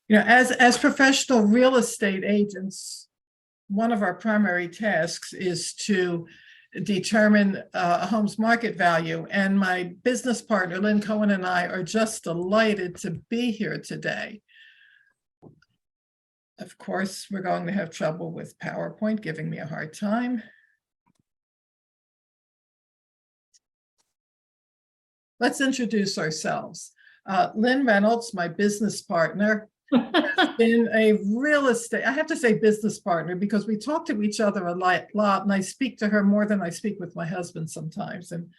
As professional real estate agents, one of our primary tasks is to determine a home's market value. And my business partner, Lynn Cohen, and I are just delighted to be here today. Of course, we're going to have trouble with PowerPoint giving me a hard time. Let's introduce ourselves. Lynn Reynolds, my business partner, has been a real estate, I have to say business partner, because we talk to each other a lot, and I speak to her more than I speak with my husband sometimes. And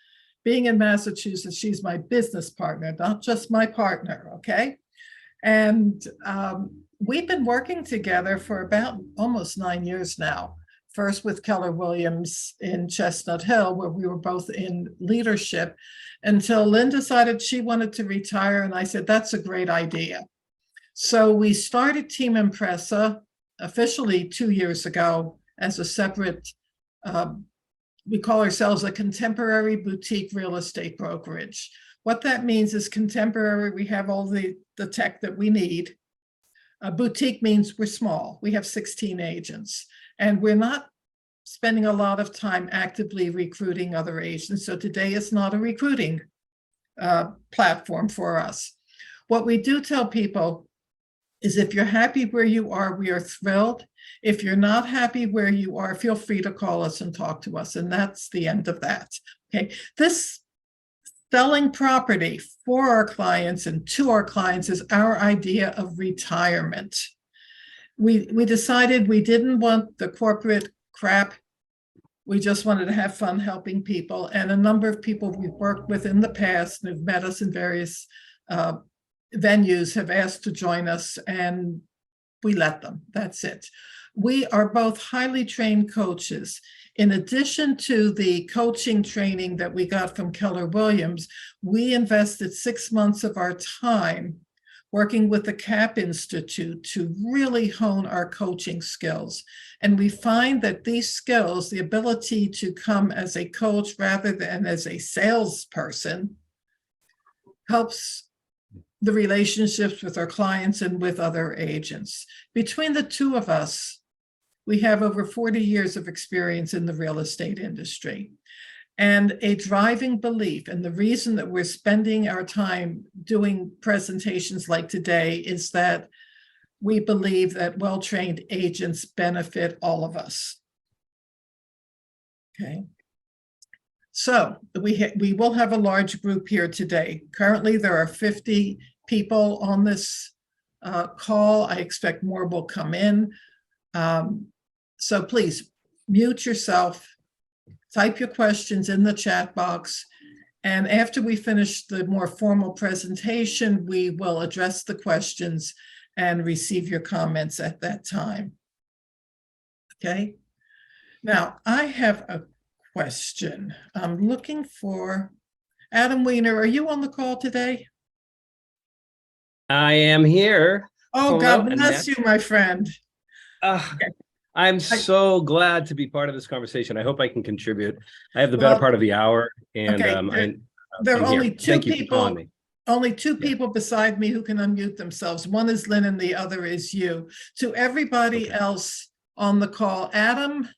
being in Massachusetts, she's my business partner, not just my partner, okay? And we've been working together for about almost 9 years now. First with Keller Williams in Chestnut Hill, where we were both in leadership, until Lynn decided she wanted to retire. And I said, that's a great idea. So we started Team Impressa officially 2 years ago as a separate, we call ourselves a contemporary boutique real estate brokerage. What that means is contemporary, we have all the tech that we need. A boutique means we're small. We have 16 agents, and we're not spending a lot of time actively recruiting other agents. So today is not a recruiting platform for us. What we do tell people is if you're happy where you are, we are thrilled. If you're not happy where you are, feel free to call us and talk to us. And that's the end of that. Okay. This selling property for our clients and to our clients is our idea of retirement. We decided we didn't want the corporate crap. We just wanted to have fun helping people. And a number of people we've worked with in the past and have met us in various venues have asked to join us, and we let them. That's it. We are both highly trained coaches. In addition to the coaching training that we got from Keller Williams, we invested 6 months of our time working with the CAP Institute to really hone our coaching skills. And we find that these skills, the ability to come as a coach rather than as a salesperson, helps the relationships with our clients and with other agents. Between the two of us, we have over 40 years of experience in the real estate industry. And a driving belief, and the reason that we're spending our time doing presentations like today, is that we believe that well-trained agents benefit all of us. Okay. So we will have a large group here today. Currently, there are 50 people on this call. I expect more will come in. So please mute yourself, type your questions in the chat box, and after we finish the more formal presentation, we will address the questions and receive your comments at that time. Okay. Now, I have a question. I'm looking for Adam Weiner. Are you on the call today? I am here. Oh, God bless you, my friend. I'm so glad to be part of this conversation. I hope I can contribute. I have the better part of the hour, and there are only two people. Only two people beside me who can unmute themselves. One is Lynn and the other is you. To everybody else on the call, Adam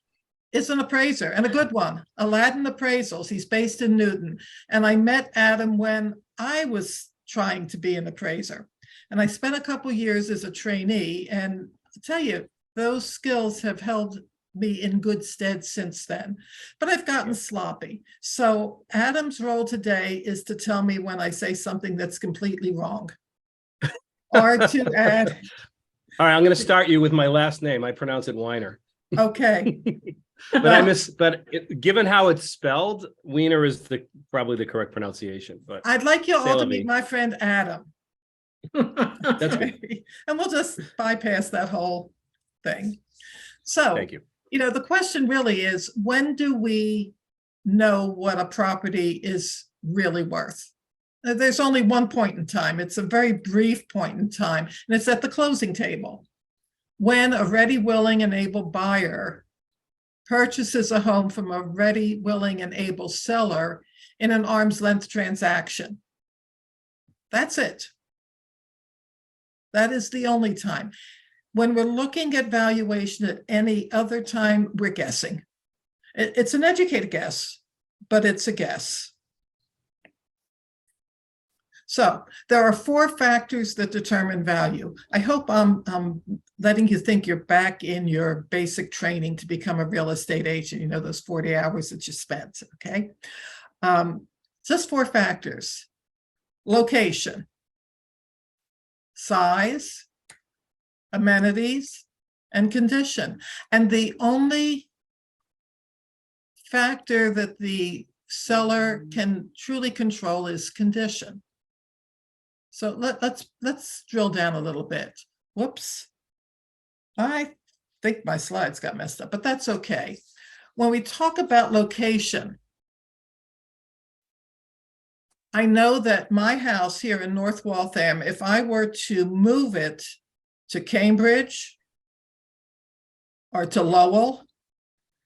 is an appraiser, and a good one, Aladdin Appraisals. He's based in Newton. And I met Adam when I was trying to be an appraiser. And I spent a couple years as a trainee, and I'll tell you, those skills have held me in good stead since then. But I've gotten sloppy. So Adam's role today is to tell me when I say something that's completely wrong. Or to add. All right, I'm going to start you with my last name. I pronounce it Weiner. Okay. But given how it's spelled, Weiner is probably the correct pronunciation. But I'd like you all to meet my friend Adam. That's good. And we'll just bypass that whole thing. So, thank you. The question really is, when do we know what a property is really worth? There's only one point in time. It's a very brief point in time, and it's at the closing table. When a ready, willing, and able buyer purchases a home from a ready, willing, and able seller in an arm's length transaction. That's it. That is the only time. When we're looking at valuation at any other time, we're guessing. It's an educated guess, but it's a guess. So there are 4 factors that determine value. I hope I'm letting you think you're back in your basic training to become a real estate agent, you know, those 40 hours that you spent, okay? Just 4 factors: location, size, amenities, and condition. And the only factor that the seller can truly control is condition. So let's drill down a little bit. Whoops. I think my slides got messed up, but that's okay. When we talk about location, I know that my house here in North Waltham, if I were to move it to Cambridge or to Lowell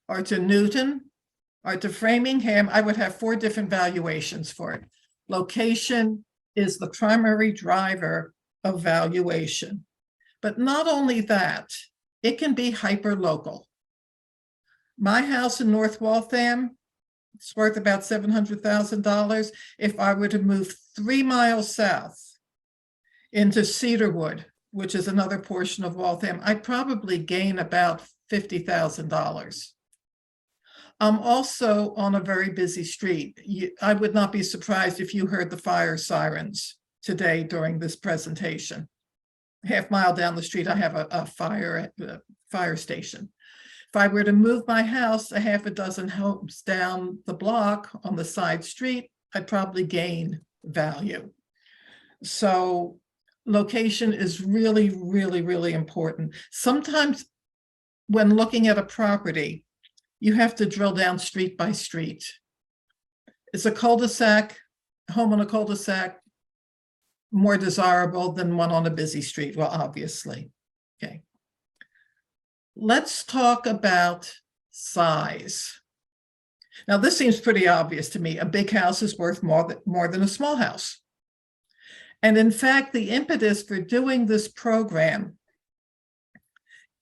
or to Newton or to Framingham, I would have 4 different valuations for it. Location is the primary driver of valuation. But not only that, it can be hyper-local. My house in North Waltham, it's worth about $700,000. If I were to move 3 miles south into Cedarwood, which is another portion of Waltham, I'd probably gain about $50,000. I'm also on a very busy street. I would not be surprised if you heard the fire sirens today during this presentation. Half mile down the street, I have a fire station. If I were to move my house a half a dozen homes down the block on the side street, I'd probably gain value. So location is really, really, really important. Sometimes when looking at a property, you have to drill down street by street. Is a cul-de-sac, home on a cul-de-sac, more desirable than one on a busy street? Well, obviously. Okay. Let's talk about size. Now, this seems pretty obvious to me. A big house is worth more than a small house. And in fact, the impetus for doing this program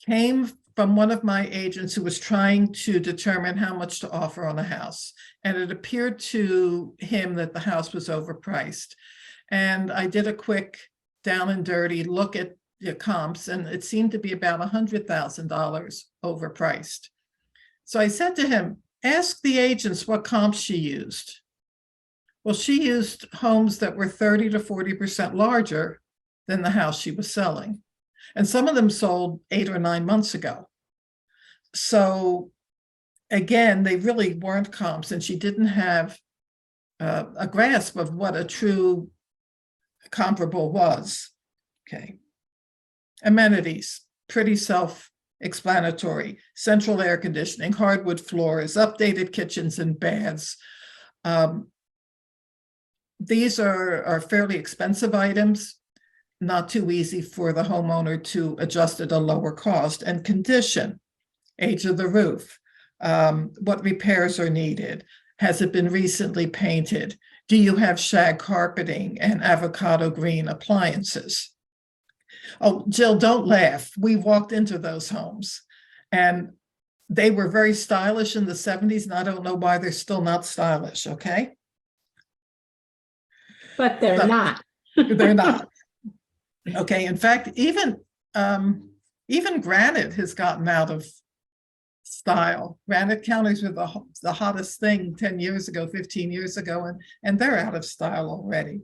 came from one of my agents who was trying to determine how much to offer on a house. And it appeared to him that the house was overpriced. And I did a quick down and dirty look at the comps, and it seemed to be about $100,000 overpriced. So I said to him, ask the agents what comps she used. Well, she used homes that were 30 to 40% larger than the house she was selling. And some of them sold 8 or 9 months ago. So again, they really weren't comps, and she didn't have a grasp of what a true comparable was. Okay. Amenities, pretty self-explanatory. Central air conditioning, hardwood floors, updated kitchens and baths. These are fairly expensive items, not too easy for the homeowner to adjust at a lower cost. And condition, age of the roof, what repairs are needed, has it been recently painted, do you have shag carpeting and avocado green appliances? Oh, Jill, don't laugh. We walked into those homes and they were very stylish in the 70s, and I don't know why they're still not stylish, okay? But they're not. They're not. Okay, in fact, even granite has gotten out of style. Granite counters were the hottest thing 10 years ago, 15 years ago, and they're out of style already.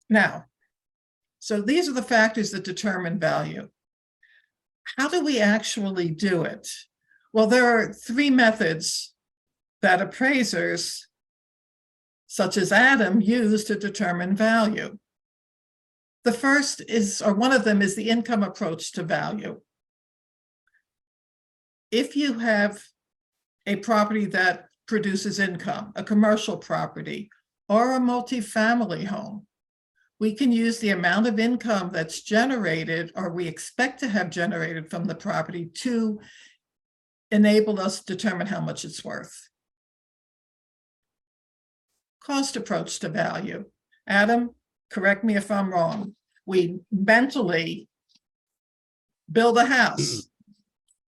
Now, so these are the factors that determine value. How do we actually do it? Well, there are 3 methods that appraisers, such as Adam, use to determine value. The first is, or one of them is the income approach to value. If you have a property that produces income, a commercial property, or a multifamily home, we can use the amount of income that's generated, or we expect to have generated from the property, to enable us to determine how much it's worth. Cost approach to value. Adam, correct me if I'm wrong. we mentally build a house.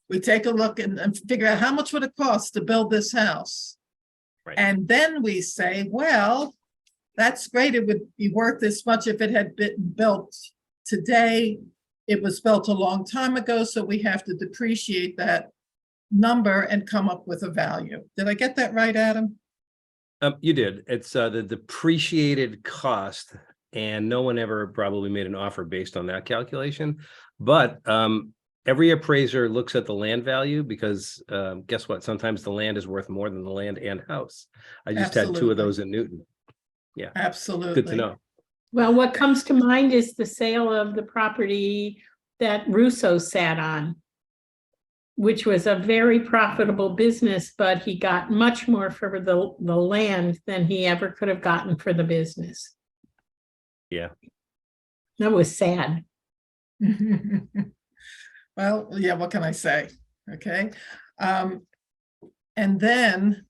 We take a look and figure out how much would it cost to build this house. Right. And then we say, well, that's great. It would be worth this much if it had been built today. It was built a long time ago, so we have to depreciate that number and come up with a value. Did I get that right, Adam? You did. It's the depreciated cost, and no one ever probably made an offer based on that calculation. But every appraiser looks at the land value because guess what? Sometimes the land is worth more than the land and house. I just had 2 of those in Newton. Yeah, Absolutely. good to know. Well, what comes to mind is the sale of the property that Russo sat on, which was a very profitable business, but he got much more for the land than he ever could have gotten for the business. Yeah. That was sad. Well, yeah, what can I say? Okay. And then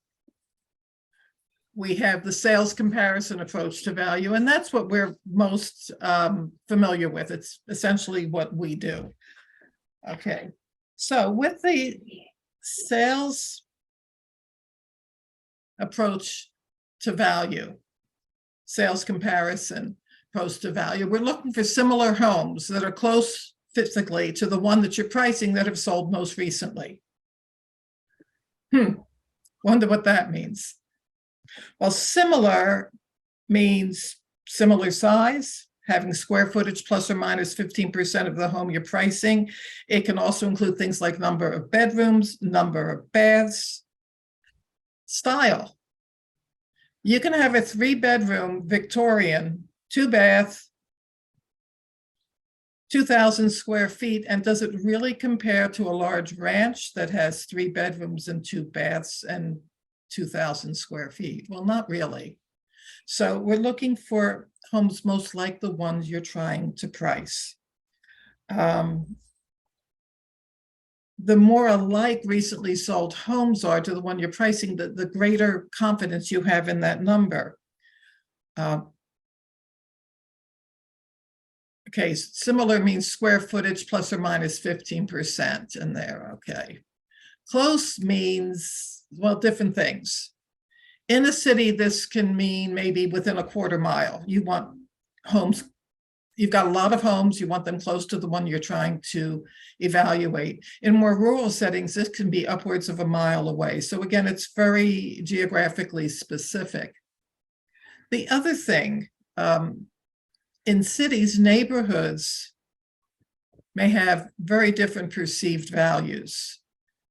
we have the sales comparison approach to value, and that's what we're most familiar with. It's essentially what we do. Okay. So with the sales approach to value, sales comparison approach to value, we're looking for similar homes that are close physically to the one that you're pricing that have sold most recently. Wonder what that means. Well, similar means similar size, having square footage plus or minus 15% of the home you're pricing. It can also include things like number of bedrooms, number of baths, style. You can have a 3-bedroom Victorian, 2-bath, 2,000 square feet, and does it really compare to a large ranch that has 3 bedrooms and 2 baths and 2,000 square feet? Well, not really. So we're looking for homes most like the ones you're trying to price. The more alike recently sold homes are to the one you're pricing, the greater confidence you have in that number. Okay, similar means square footage plus or minus 15% in there, okay. Close means, well, different things. In a city, this can mean maybe within a quarter mile. You want homes, you've got a lot of homes, you want them close to the one you're trying to evaluate. In more rural settings, this can be upwards of a mile away. So again, it's very geographically specific. The other thing, in cities, neighborhoods may have very different perceived values.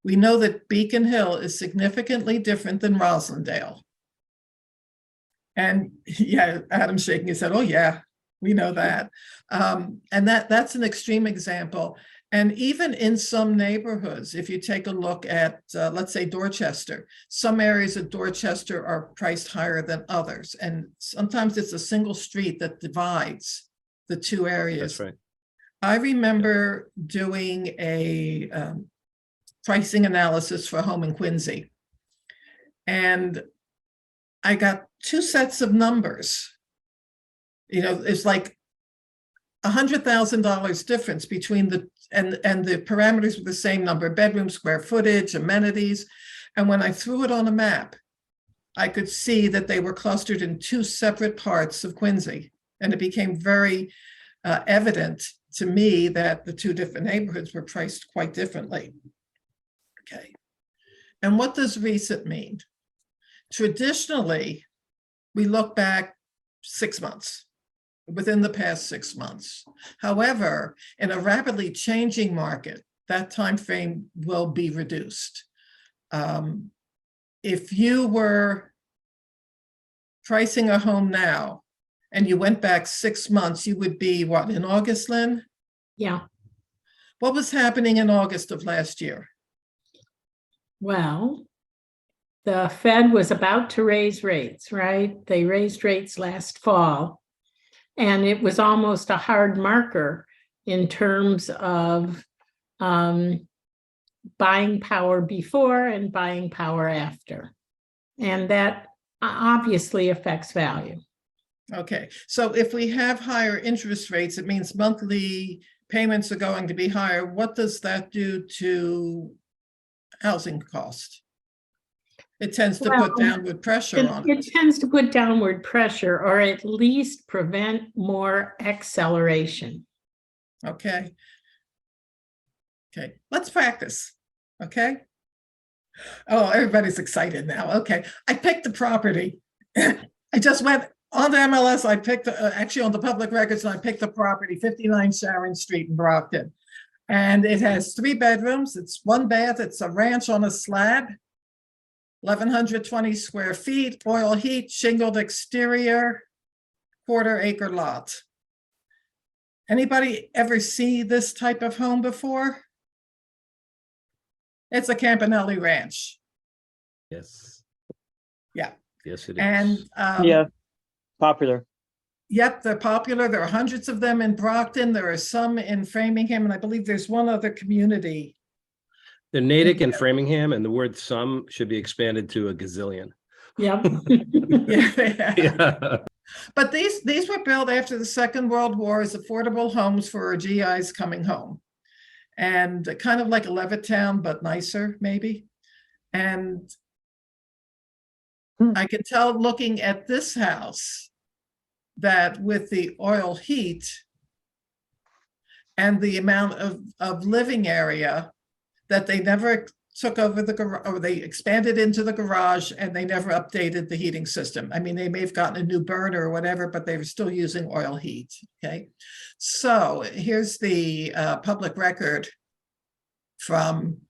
We know that Beacon Hill is significantly different than Roslindale. And yeah, Adam's shaking his head, oh yeah, we know that. And that's an extreme example. And even in some neighborhoods, if you take a look at, let's say, Dorchester, some areas of Dorchester are priced higher than others. And sometimes it's a single street that divides the 2 areas. That's right. I remember doing a pricing analysis for a home in Quincy. And I got 2 sets of numbers. You know, it's like $100,000 difference between the and the parameters were the same number: bedroom, square footage, amenities. And when I threw it on a map, I could see that they were clustered in 2 separate parts of Quincy. And it became very evident to me that the 2 different neighborhoods were priced quite differently. Okay. And what does recent mean? Traditionally, we look back 6 months. Within the past 6 months. However, in a rapidly changing market, that time frame will be reduced. If you were pricing a home now and you went back 6 months, you would be what, in August, Lynn? Yeah. What was happening in August of last year? Well, the Fed was about to raise rates, right? They raised rates last fall. And it was almost a hard marker in terms of buying power before and buying power after. And that obviously affects value. Okay, so if we have higher interest rates, it means monthly payments are going to be higher. What does that do to housing cost? It tends to put Well, downward pressure on it. It tends to put downward pressure or at least prevent more acceleration. Okay. Okay, let's practice. Okay. Oh, everybody's excited now. Okay, I picked the property. I just went on the MLS. I picked, actually on the public records, and I picked the property, 59 Sharon Street in Brockton. And it has 3 bedrooms. It's 1 bath. It's a ranch on a slab. 1,120 square feet, oil heat, shingled exterior, 1/4 acre lot. Anybody ever see this type of home before? It's a Campanelli Ranch. Yes. Yeah. Yes, it is. And Yeah, popular. yep, they're popular. There are hundreds of them in Brockton. There are some in Framingham, and I believe there's one other community. The Natick and Framingham, and the word "some" should be expanded to a gazillion. Yep. Yeah. Yeah. But these were built after the Second World War as affordable homes for GIs coming home. And kind of like a Levittown, but nicer, maybe. And I can tell looking at this house that with the oil heat and the amount of living area, that they never took over the garage, or they expanded into the garage and they never updated the heating system. I mean, they may have gotten a new burner or whatever, but they were still using oil heat, okay? So here's the public record from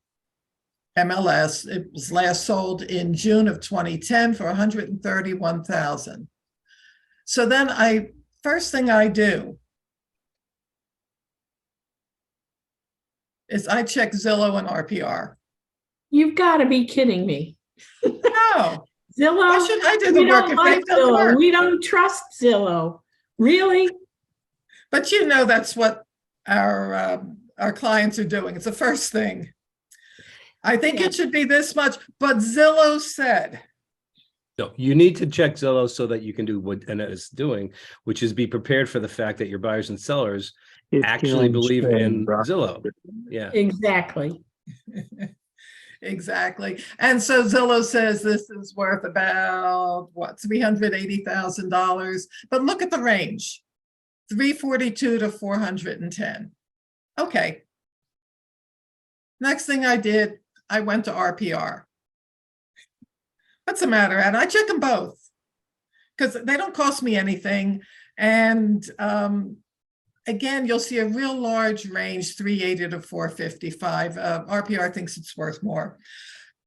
MLS. It was last sold in June of 2010 for $131,000. So then first thing I do is I check Zillow and RPR. You've got to be kidding me. No, Zillow. why should I do the We work don't if like they've done the Zillow. work? We don't trust Zillow. Really? But you know that's what our clients are doing. It's the first thing. I think Yeah. it should be this much, but Zillow said, No, you need to check Zillow so that you can do what Annette is doing, which is be prepared for the fact that your buyers and sellers actually believe in Zillow. Yeah. Exactly. exactly. And so Zillow says this is worth about what, $380,000. But look at the range, 342 to 410. Okay. Next thing I did, I went to RPR. What's the matter, Anna? I check them both because they don't cost me anything. And again, you'll see a real large range, 380 to 455. RPR thinks it's worth more.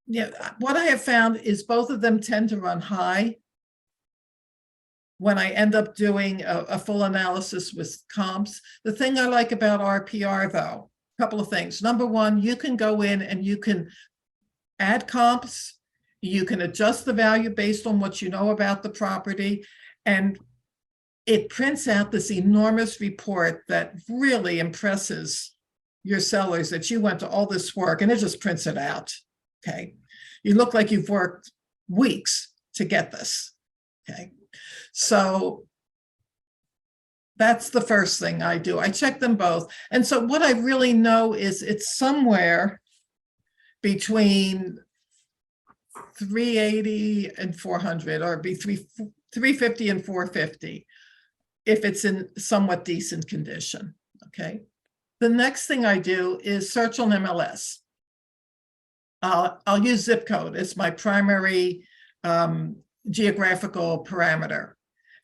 Yeah, what I have found is both of them tend to run high when I end up doing a full analysis with comps. The thing I like about RPR, though, a couple of things. Number one, you can go in and you can add comps. You can adjust the value based on what you know about the property. And it prints out this enormous report that really impresses your sellers that you went to all this work, and it just prints it out, okay? You look like you've worked weeks to get this, okay? So that's the first thing I do. I check them both. And so what I really know is it's somewhere between 380 and 400, or be 350 and 450 if it's in somewhat decent condition, okay? The next thing I do is search on MLS. I'll use zip code as my primary geographical parameter,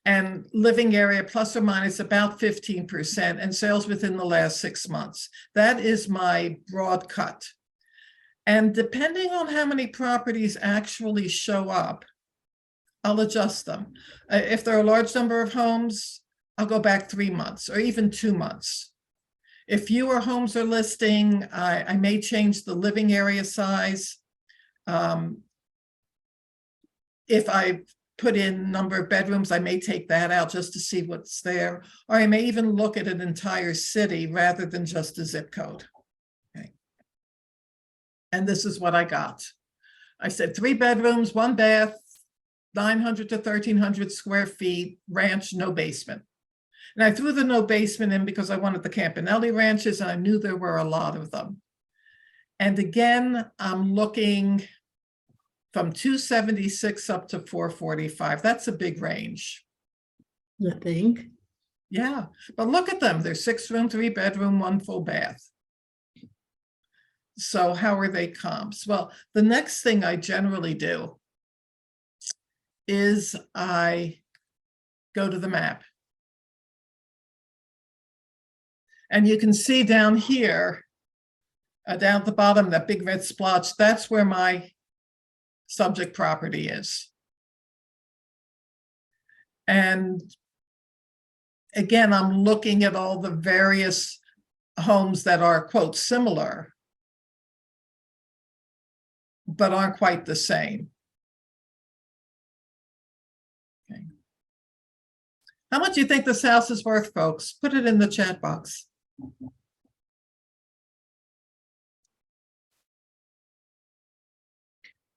and living area plus or minus about 15%, and sales within the last 6 months. That is my broad cut. And depending on how many properties actually show up, I'll adjust them. If there are a large number of homes, I'll go back 3 months or even 2 months. If fewer homes are listing, I may change the living area size. If I put in number of bedrooms, I may take that out just to see what's there. Or I may even look at an entire city rather than just a zip code. Okay. And this is what I got. I said 3 bedrooms, 1 bath, 900 to 1,300 square feet ranch, no basement. And I threw the no basement in because I wanted the Campanelli ranches and I knew there were a lot of them. And again, I'm looking from 276 up to 445. That's a big range. You think? Yeah, but look at them. They're 6-room, 3-bedroom, 1 full bath. So how are they comps? Well, the next thing I generally do is I go to the map. And you can see down here, down at the bottom, that big red splotch, that's where my subject property is. And again, I'm looking at all the various homes that are, quote, similar, but aren't quite the same. Okay. How much do you think this house is worth, folks? Put it in the chat box.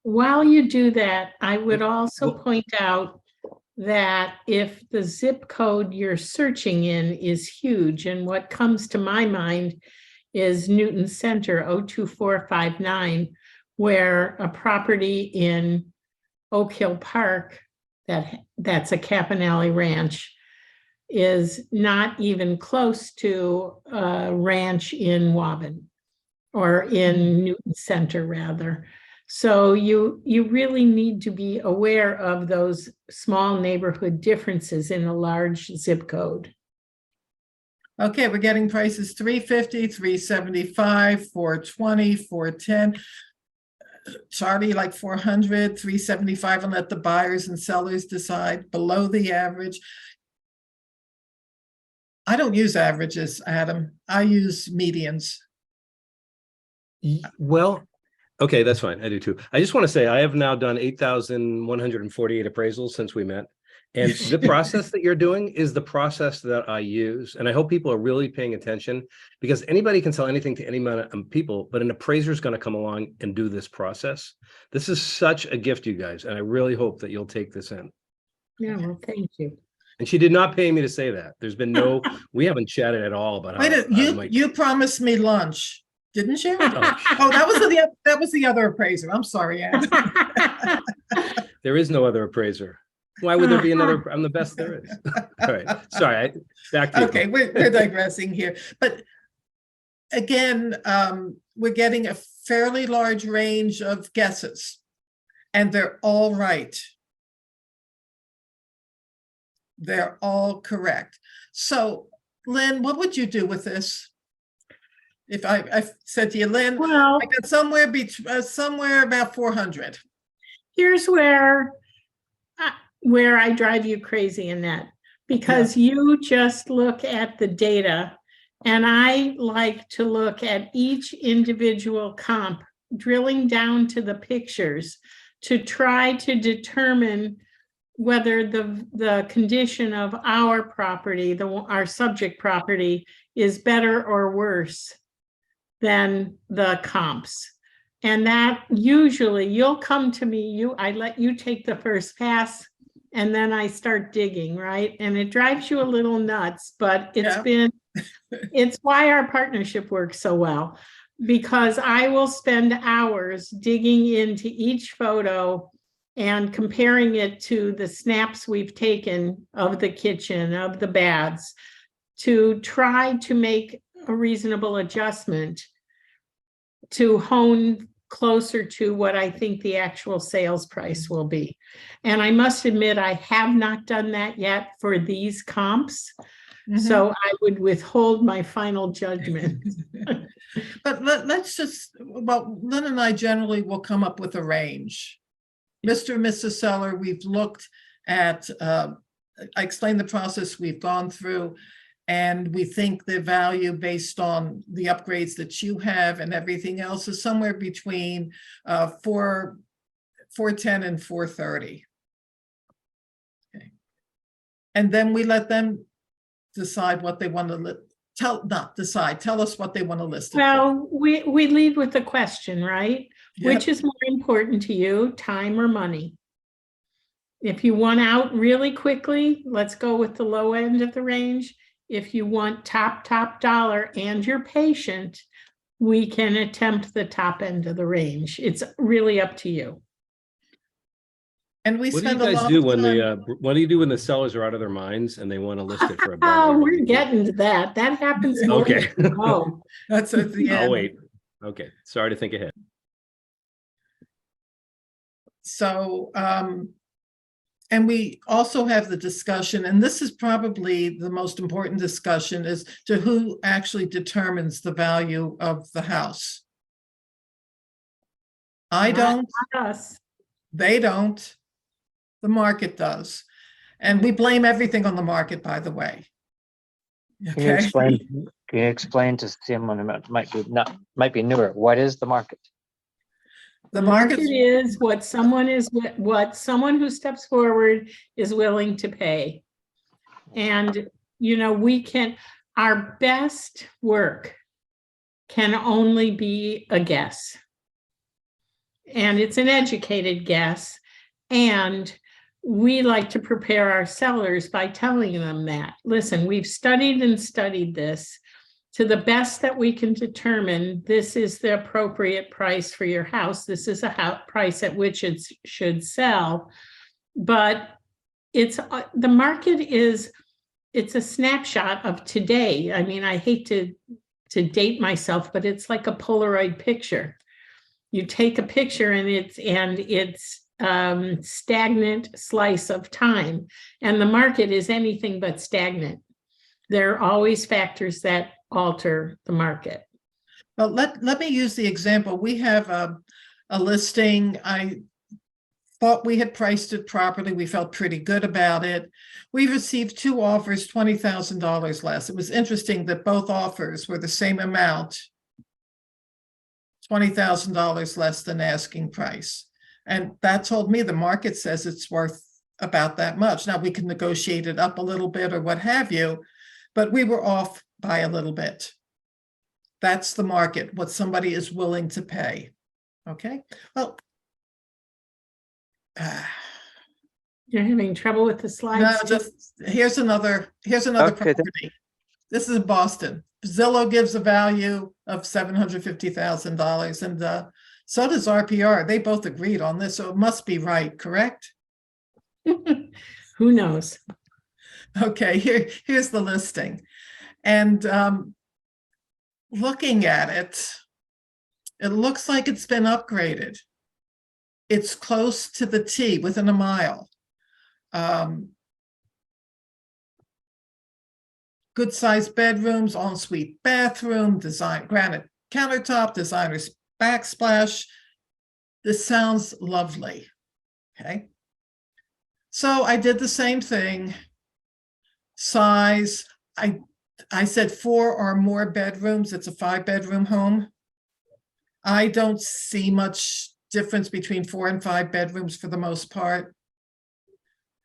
While you do that, I would also point out that if the zip code you're searching in is huge, and what comes to my mind is Newton Center 02459, where a property in Oak Hill Park that's a Campanelli ranch is not even close to a ranch in Woburn or in Newton Center rather. So you really need to be aware of those small neighborhood differences in a large zip code. Okay, we're getting prices 350, 375, 420, 410. Charlie, like 400, 375, and let the buyers and sellers decide. Below the average. I don't use averages, Adam. I use medians. Well, okay, that's fine. I do too. I just want to say I have now done 8,148 appraisals since we met. And the process that you're doing is the process that I use. And I hope people are really paying attention, because anybody can sell anything to any amount of people, but an appraiser is going to come along and do this process. This is such a gift, you guys. And I really hope that you'll take this in. Yeah, well, thank you. And she did not pay me to say that. There's been no, we haven't chatted at all about Wait, you promised me lunch, didn't you? Oh, that was the other appraiser. I'm sorry, Adam. There is no other appraiser. Why would there be another? I'm the best there is. All right. Sorry. Back to you. Okay, we're digressing here. But again, we're getting a fairly large range of guesses, and they're all right. They're all correct. So, Lynn, what would you do with this? If I said to you, Lynn, Well, I got somewhere about 400. here's where I drive you crazy in that, because you just look at the data, and I like to look at each individual comp, drilling down to the pictures to try to determine whether the condition of our property, our subject property, is better or worse than the comps. And that usually you'll come to me, I let you take the first pass, and then I start digging, right? And it drives you a little nuts, but it's why our partnership works so well, because I will spend hours digging into each photo and comparing it to the snaps we've taken of the kitchen, of the baths, to try to make a reasonable adjustment to hone closer to what I think the actual sales price will be. And I must admit, I have not done that yet for these comps. So I would withhold my final judgment. But let's just, well, Lynn and I generally will come up with a range. Mr. and Mrs. Seller, we've looked at, I explained the process we've gone through, and we think the value based on the upgrades that you have and everything else is somewhere between 410 and 430. Okay. And then we let them decide what they want to tell us what they want to list. Well, we lead with the question, right? Yep. Which is more important to you, time or money? If you want out really quickly, let's go with the low end of the range. If you want top dollar and you're patient, we can attempt the top end of the range. It's really up to you. And we What do you spend a guys lot do of when time. what do you do when the sellers are out of their minds and they want to list it for a better? Oh, we're getting to that. That happens more. Okay. than you know. That's at the I'll end. wait. Okay, sorry to think ahead. So, and we also have the discussion, and this is probably the most important discussion, is to who actually determines the value of the house. I Not don't, Us. they don't, the market does. And we blame everything on the market, by the way. Can you Okay, explain to someone who might be newer, what is the market? the The market market, is what someone who steps forward is willing to pay. And, you know, our best work can only be a guess. And it's an educated guess. And we like to prepare our sellers by telling them that, listen, we've studied and studied this. To the best that we can determine, this is the appropriate price for your house. This is a price at which it should sell. But it's the market is, it's a snapshot of today. I mean, I hate to date myself, but it's like a Polaroid picture. You take a picture and it's stagnant slice of time, and the market is anything but stagnant. There are always factors that alter the market. well, let me use the example. We have a listing. I thought we had priced it properly. We felt pretty good about it. We received 2 offers, $20,000 less. It was interesting that both offers were the same amount, $20,000 less than asking price. And that told me the market says it's worth about that much. Now we can negotiate it up a little bit or what have you, but we were off by a little bit. That's the market, what somebody is willing to pay. Okay, well. You're having trouble with the No, slides? just here's another Okay, property. This is Boston. Zillow gives a value of $750,000, and so does RPR. They both agreed on this, so it must be right, correct? Who knows? Okay, here's the listing. And looking at it, it looks like it's been upgraded. It's close to the T, within a mile. Good sized bedrooms, ensuite bathroom, design granite countertop, designer's backsplash. This sounds lovely. Okay. So I did the same thing. Size, I said 4 or more bedrooms. It's a 5-bedroom home. I don't see much difference between 4 and 5 bedrooms for the most part.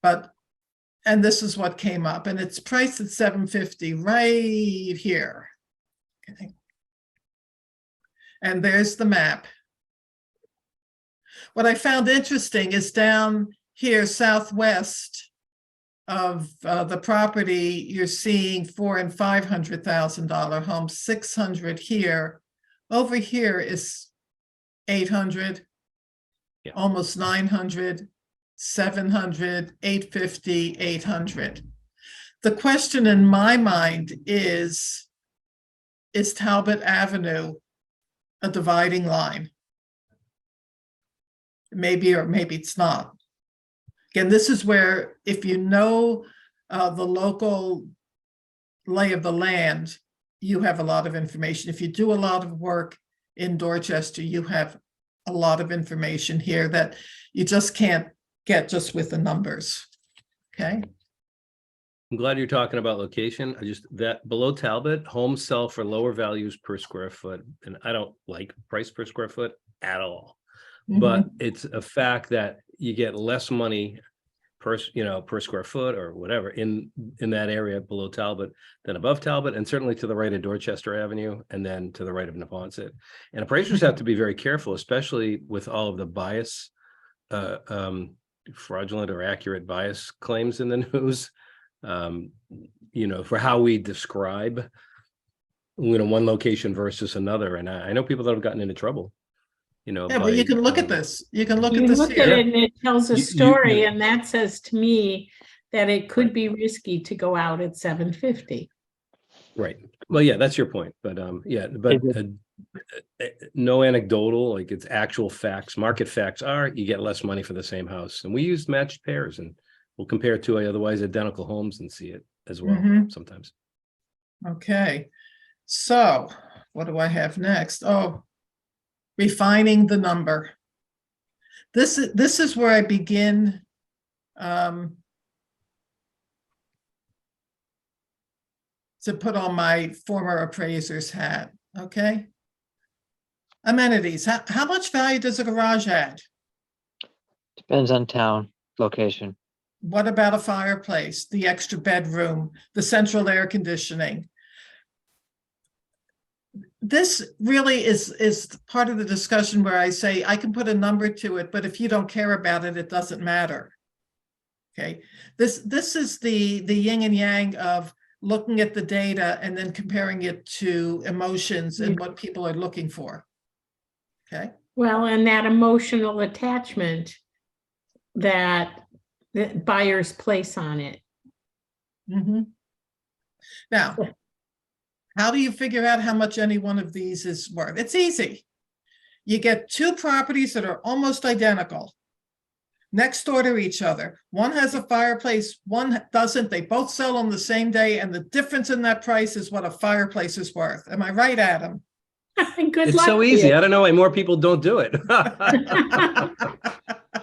But, and this is what came up, and it's priced at $750 right here. Okay. And there's the map. What I found interesting is down here southwest of the property, you're seeing $400,000 and $500,000 homes, 600 here. Over here is 800, Yeah. almost 900, 700, 850, 800. The question in my mind is Talbot Avenue a dividing line? Maybe, or maybe it's not. Again, this is where, if you know the local lay of the land, you have a lot of information. If you do a lot of work in Dorchester, you have a lot of information here that you just can't get just with the numbers. Okay. I'm glad you're talking about location. That below Talbot, homes sell for lower values per square foot. And I don't like price per square foot at all. But it's a fact that you get less money per square foot or whatever in that area below Talbot than above Talbot, and certainly to the right of Dorchester Avenue and then to the right of Neponset. And appraisers have to be very careful, especially with all of the bias fraudulent or accurate bias claims in the news. For how we describe, one location versus another. And I know people that have gotten into trouble, Yeah, but you can look at this. You can look You at this look at here. it and it tells a You- story, and that says to me that it could be risky to go out at 750. Right. Well, yeah, that's your point. But but no anecdotal, like it's actual facts. Market facts are you get less money for the same house. And we use matched pairs, and we'll compare two otherwise identical homes and see it as well Mhm. sometimes. Okay, so what do I have next? Oh, refining the number. This is where I begin to put on my former appraiser's hat, okay? Amenities, how much value does a garage add? Depends on town, location. What about a fireplace, the extra bedroom, the central air conditioning? This really is part of the discussion where I say I can put a number to it, but if you don't care about it, it doesn't matter. Okay, this is the yin and yang of looking at the data and then comparing it to emotions and what people are looking for. Okay. Well, and that emotional attachment that buyers place on it. Mhm. Now, how do you figure out how much any one of these is worth? It's easy. You get two properties that are almost identical, next door to each other. One has a fireplace, one doesn't. They both sell on the same day, and the difference in that price is what a fireplace is worth. Am I right, Adam? Good It's luck so to easy. you. I don't know why more people don't do it.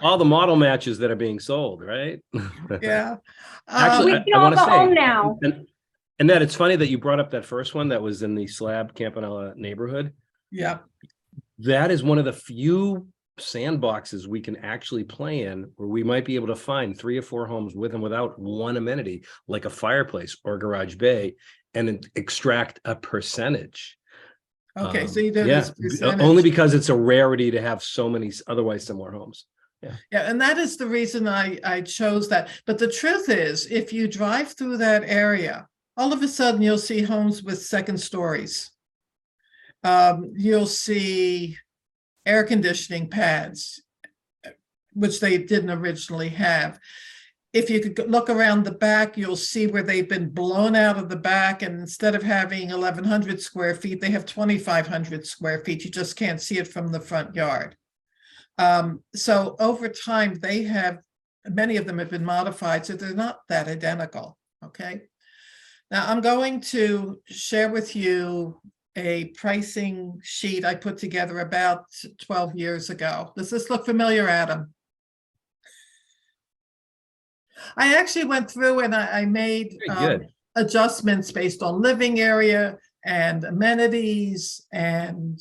All the model matches that are being sold, right? Yeah. Actually, We I can all want to go say, home now. and that it's funny that you brought up that first one that was in the Slab Campanella neighborhood. Yeah. That is one of the few sandboxes we can actually play in where we might be able to find 3 or 4 homes with and without one amenity, like a fireplace or garage bay, and then extract a percentage. Okay, so you do Yeah, this percentage. only because it's a rarity to have so many otherwise similar homes. Yeah, and that is the reason I chose that. But the truth is, if you drive through that area, all of a sudden you'll see homes with second stories. You'll see air conditioning pads, which they didn't originally have. If you could look around the back, you'll see where they've been blown out of the back, and instead of having 1,100 square feet, they have 2,500 square feet. You just can't see it from the front yard. So over time, many of them have been modified, so they're not that identical, okay? Now, I'm going to share with you a pricing sheet I put together about 12 years ago. Does this look familiar, Adam? I actually went through and I made Very good. adjustments based on living area and amenities and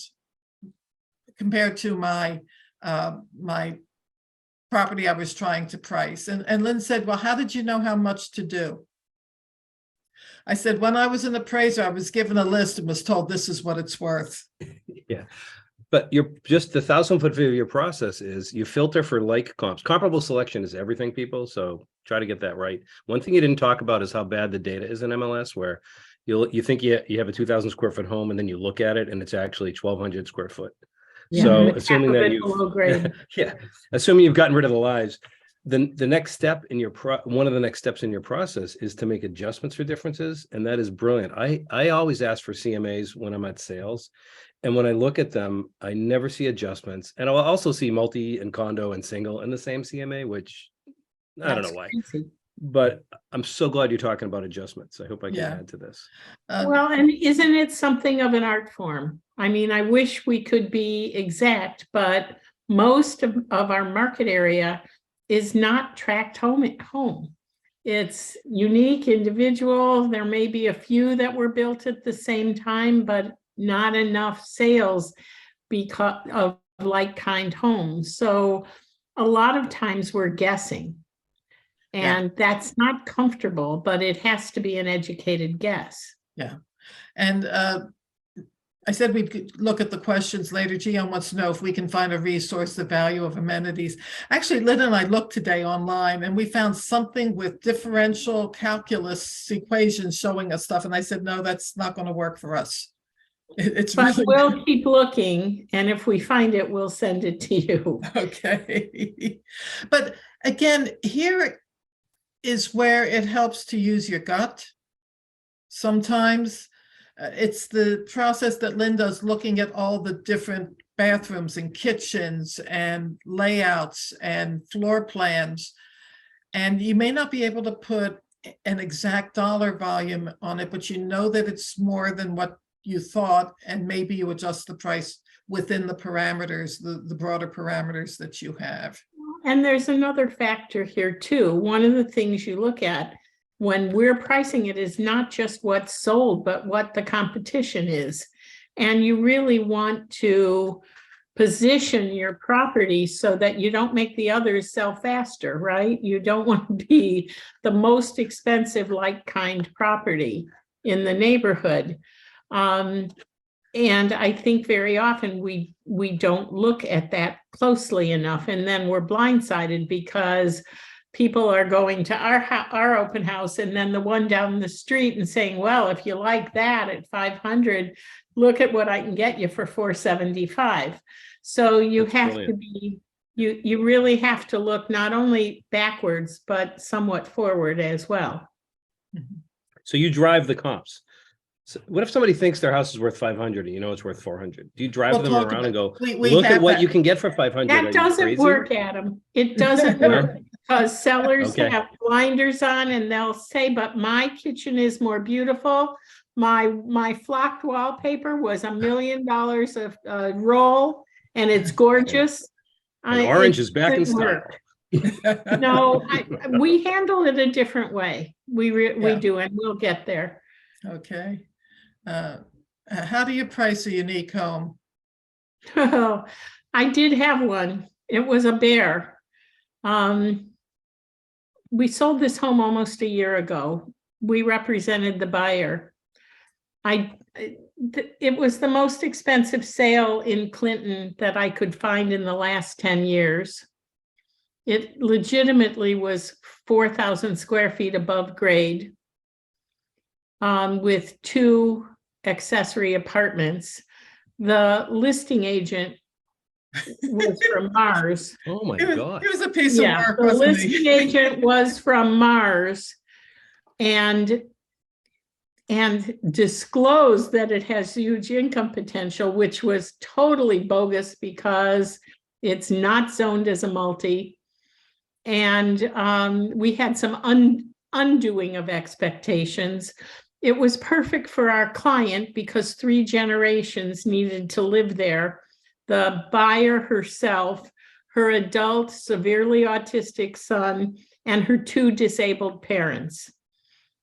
compared to my my property I was trying to price. And Lynn said, well, how did you know how much to do? I said, when I was an appraiser, I was given a list and was told this is what it's worth. Yeah. But you're just the 1,000-foot view of your process is you filter for like comps. Comparable selection is everything, people. So try to get that right. One thing you didn't talk about is how bad the data is in MLS, where you think you have a 2,000 square foot home and then you look at it and it's actually 1,200 square foot. Yeah, So half assuming of that it you've below grade. yeah, assuming you've gotten rid of the lies, then the next step in your one of the next steps in your process is to make adjustments for differences, and that is brilliant. I always ask for CMAs when I'm at sales, and when I look at them, I never see adjustments, and I'll also see multi and condo and single in the same CMA, which I don't know why, but I'm so glad you're talking about adjustments. I hope I can add to this. Well, and isn't it something of an art form? I mean, I wish we could be exact, but most of our market area is not tracked home. It's unique, individual. There may be a few that were built at the same time, but not enough sales because of like-kind homes. So a lot of times we're guessing. And that's not comfortable, but it has to be an educated guess. Yeah. And I said we'd look at the questions later. Gian wants to know if we can find a resource, the value of amenities. Actually, Lynn and I looked today online and we found something with differential calculus equations showing us stuff. And I said, no, that's not going to work for us. It's But really we'll keep looking, and if we find it, we'll send it to you. okay. But again, here is where it helps to use your gut. Sometimes it's the process that Lynn does, looking at all the different bathrooms and kitchens and layouts and floor plans. And you may not be able to put an exact dollar volume on it, but you know that it's more than what you thought, and maybe you adjust the price within the parameters, the broader parameters that you have. And there's another factor here too. One of the things you look at when we're pricing it is not just what's sold, but what the competition is. And you really want to position your property so that you don't make the others sell faster, right? You don't want to be the most expensive like-kind property in the neighborhood. And I think very often we don't look at that closely enough, and then we're blindsided because people are going to our open house and then the one down the street and saying, well, if you like that at 500, look at what I can get you for 475. So you That's have brilliant. to be, you really have to look not only backwards, but somewhat forward as well. So you drive the comps. So what if somebody thinks their house is worth 500 and you know it's worth 400? Do you drive We'll them talk around and go, we look at have what that. you can get for 500? Are That you doesn't crazy? work, Adam. It doesn't No? work because sellers Okay. have blinders on and they'll say, but my kitchen is more beautiful. My flocked wallpaper was $1 million of roll and it's gorgeous. And orange It is back in doesn't style. work. No, we handle it a different way. We Yeah. do, and we'll get there. Okay. How do you price a unique home? I did have one. It was a bear. We sold this home almost a year ago. We represented the buyer. It was the most expensive sale in Clinton that I could find in the last 10 years. It legitimately was 4,000 square feet above grade, with 2 accessory apartments. The listing agent was from Mars. Oh my It God. was a piece Yeah, of work, the wasn't listing he? agent was from Mars and disclosed that it has huge income potential, which was totally bogus because it's not zoned as a multi. And we had some undoing of expectations. It was perfect for our client because 3 generations needed to live there. The buyer herself, her adult, severely autistic son, and her 2 disabled parents.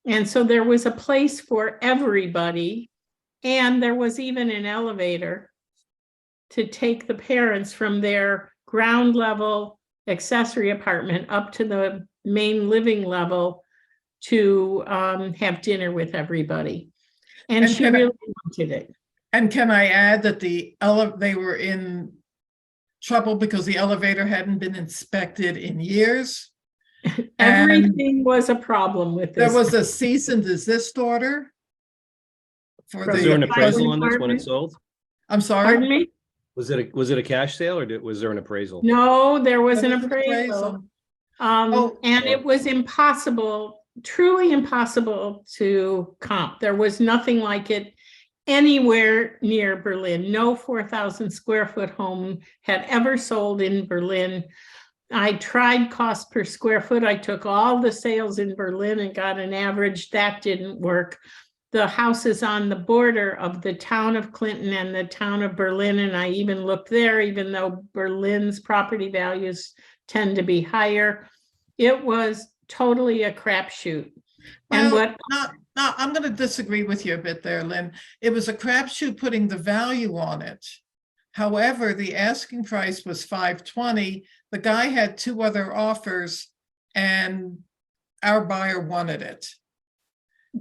And so there was a place for everybody. And there was even an elevator to take the parents from their ground level accessory apartment up to the main living level to have dinner with everybody. And she really wanted it. And can I add that they were in trouble because the elevator hadn't been inspected in years? Everything was a problem with this. There was a cease and desist order. Was there an appraisal on this when it sold? I'm sorry? Pardon me? Was it a cash sale or was there an appraisal? No, there was There an was an appraisal. Oh. And it was impossible, truly impossible to comp. There was nothing like it anywhere near Berlin. No 4,000 square foot home had ever sold in Berlin. I tried cost per square foot. I took all the sales in Berlin and got an average. That didn't work. The house is on the border of the town of Clinton and the town of Berlin. And I even looked there, even though Berlin's property values tend to be higher. It was totally a crapshoot. And I'm going to disagree with you a bit there, Lynn. It was a crapshoot putting the value on it. However, the asking price was $520. The guy had 2 other offers and our buyer wanted it.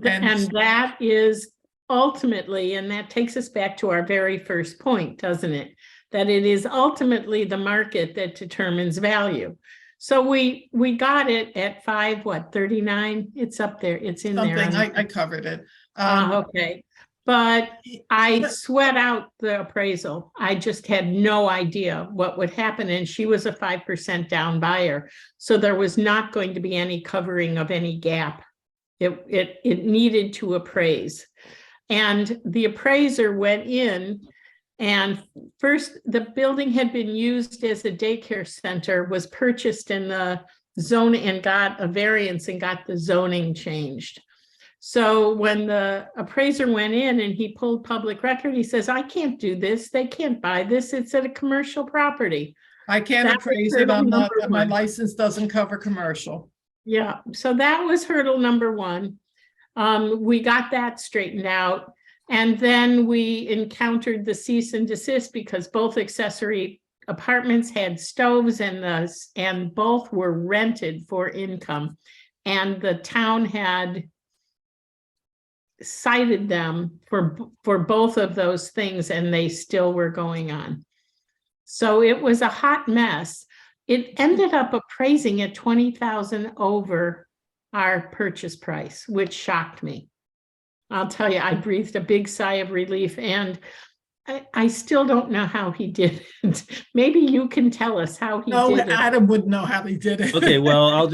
And that is ultimately, and that takes us back to our very first point, doesn't it? That it is ultimately the market that determines value. So we got it at 39? It's up there, it's in there. Something, I covered it. Okay, but I sweat out the appraisal. I just had no idea what would happen, and she was a 5% down buyer. So there was not going to be any covering of any gap. It needed to appraise. And the appraiser went in, and first the building had been used as a daycare center, was purchased in the zone and got a variance and got the zoning changed. So when the appraiser went in and he pulled public record, he says, I can't do this. They can't buy this. It's at a commercial property. I can't That was appraise it. hurdle I'm not, number my one. license doesn't cover commercial. Yeah, so that was hurdle number one. We got that straightened out. And then we encountered the cease and desist because both accessory apartments had stoves and both were rented for income. And the town had cited them for both of those things, and they still were going on. So it was a hot mess. It ended up appraising at 20,000 over our purchase price, which shocked me. I'll tell you, I breathed a big sigh of relief, and I still don't know how he did it. Maybe you can tell us how he No, did it. Adam wouldn't know how he did it. Okay, well,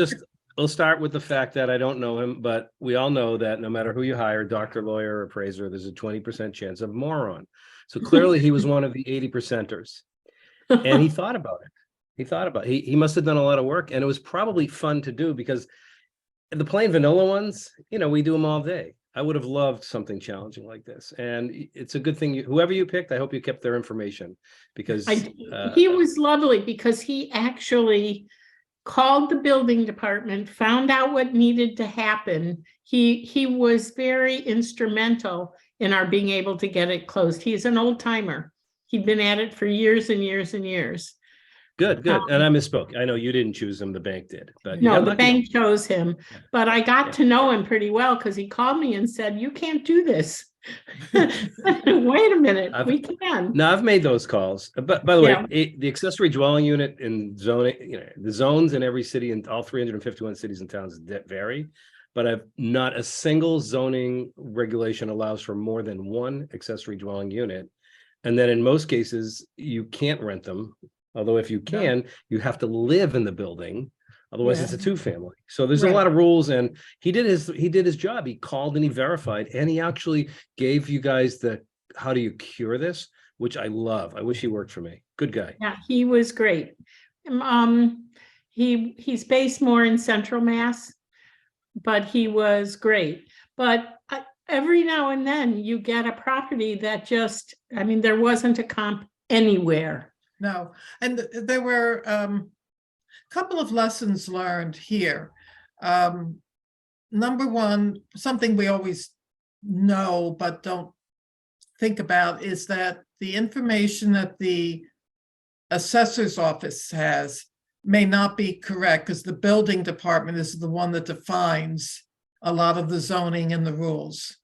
we'll start with the fact that I don't know him, but we all know that no matter who you hire, doctor, lawyer, or appraiser, there's a 20% chance of moron. So clearly he was one of the 80%ers, and he thought about it. He must have done a lot of work, and it was probably fun to do because the plain vanilla ones, we do them all day. I would have loved something challenging like this, and it's a good thing. Whoever you picked, I hope you kept their information because he was lovely because he actually called the building department, found out what needed to happen. He was very instrumental in our being able to get it closed. He's an old timer. He'd been at it for years and years and years. Good. And I misspoke. I know you didn't choose him, the bank did, but you No, got the lucky. bank chose him, Yeah. but I got Yeah. to know him pretty well because he called me and said, you can't do this. Wait a minute, we can. No, I've made those calls. But by the Yeah. way, the accessory dwelling unit in zoning, the zones in every city in all 351 cities and towns vary. But I've not a single zoning regulation allows for more than one accessory dwelling unit. And then in most cases, you can't rent them. Although if you can, you have to live in the building. Otherwise, Yeah. it's a two-family. So there's a Right. lot of rules, and he did his job. He called and he verified, and he actually gave you guys the how do you cure this, which I love. I wish he worked for me. Good guy. Yeah, he was great. He's based more in Central Mass, but he was great. But every now and then you get a property that just, there wasn't a comp anywhere. No, and there were a couple of lessons learned here. Number one, something we always know but don't think about is that the information that the assessor's office has may not be correct because the building department is the one that defines a lot of the zoning and the rules.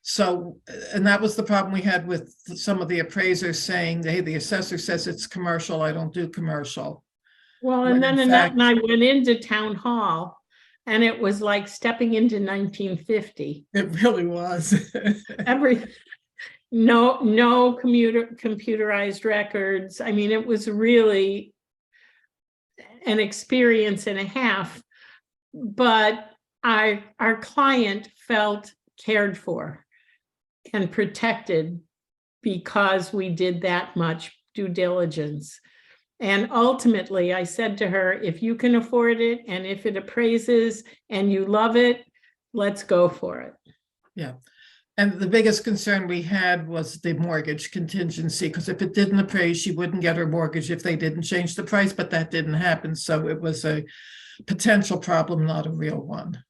So, and that was the problem we had with some of the appraisers saying, hey, the assessor says it's commercial, I don't do commercial. Well, When and then in Annette and I fact- went into town hall, and it was like stepping into 1950. It really was. No computerized records. It was really an experience and a half, but our client felt cared for and protected because we did that much due diligence. And ultimately, I said to her, if you can afford it and if it appraises and you love it, let's go for it. Yeah. And the biggest concern we had was the mortgage contingency, because if it didn't appraise, she wouldn't get her mortgage if they didn't change the price, but that didn't happen. So it was a potential problem, not a real one.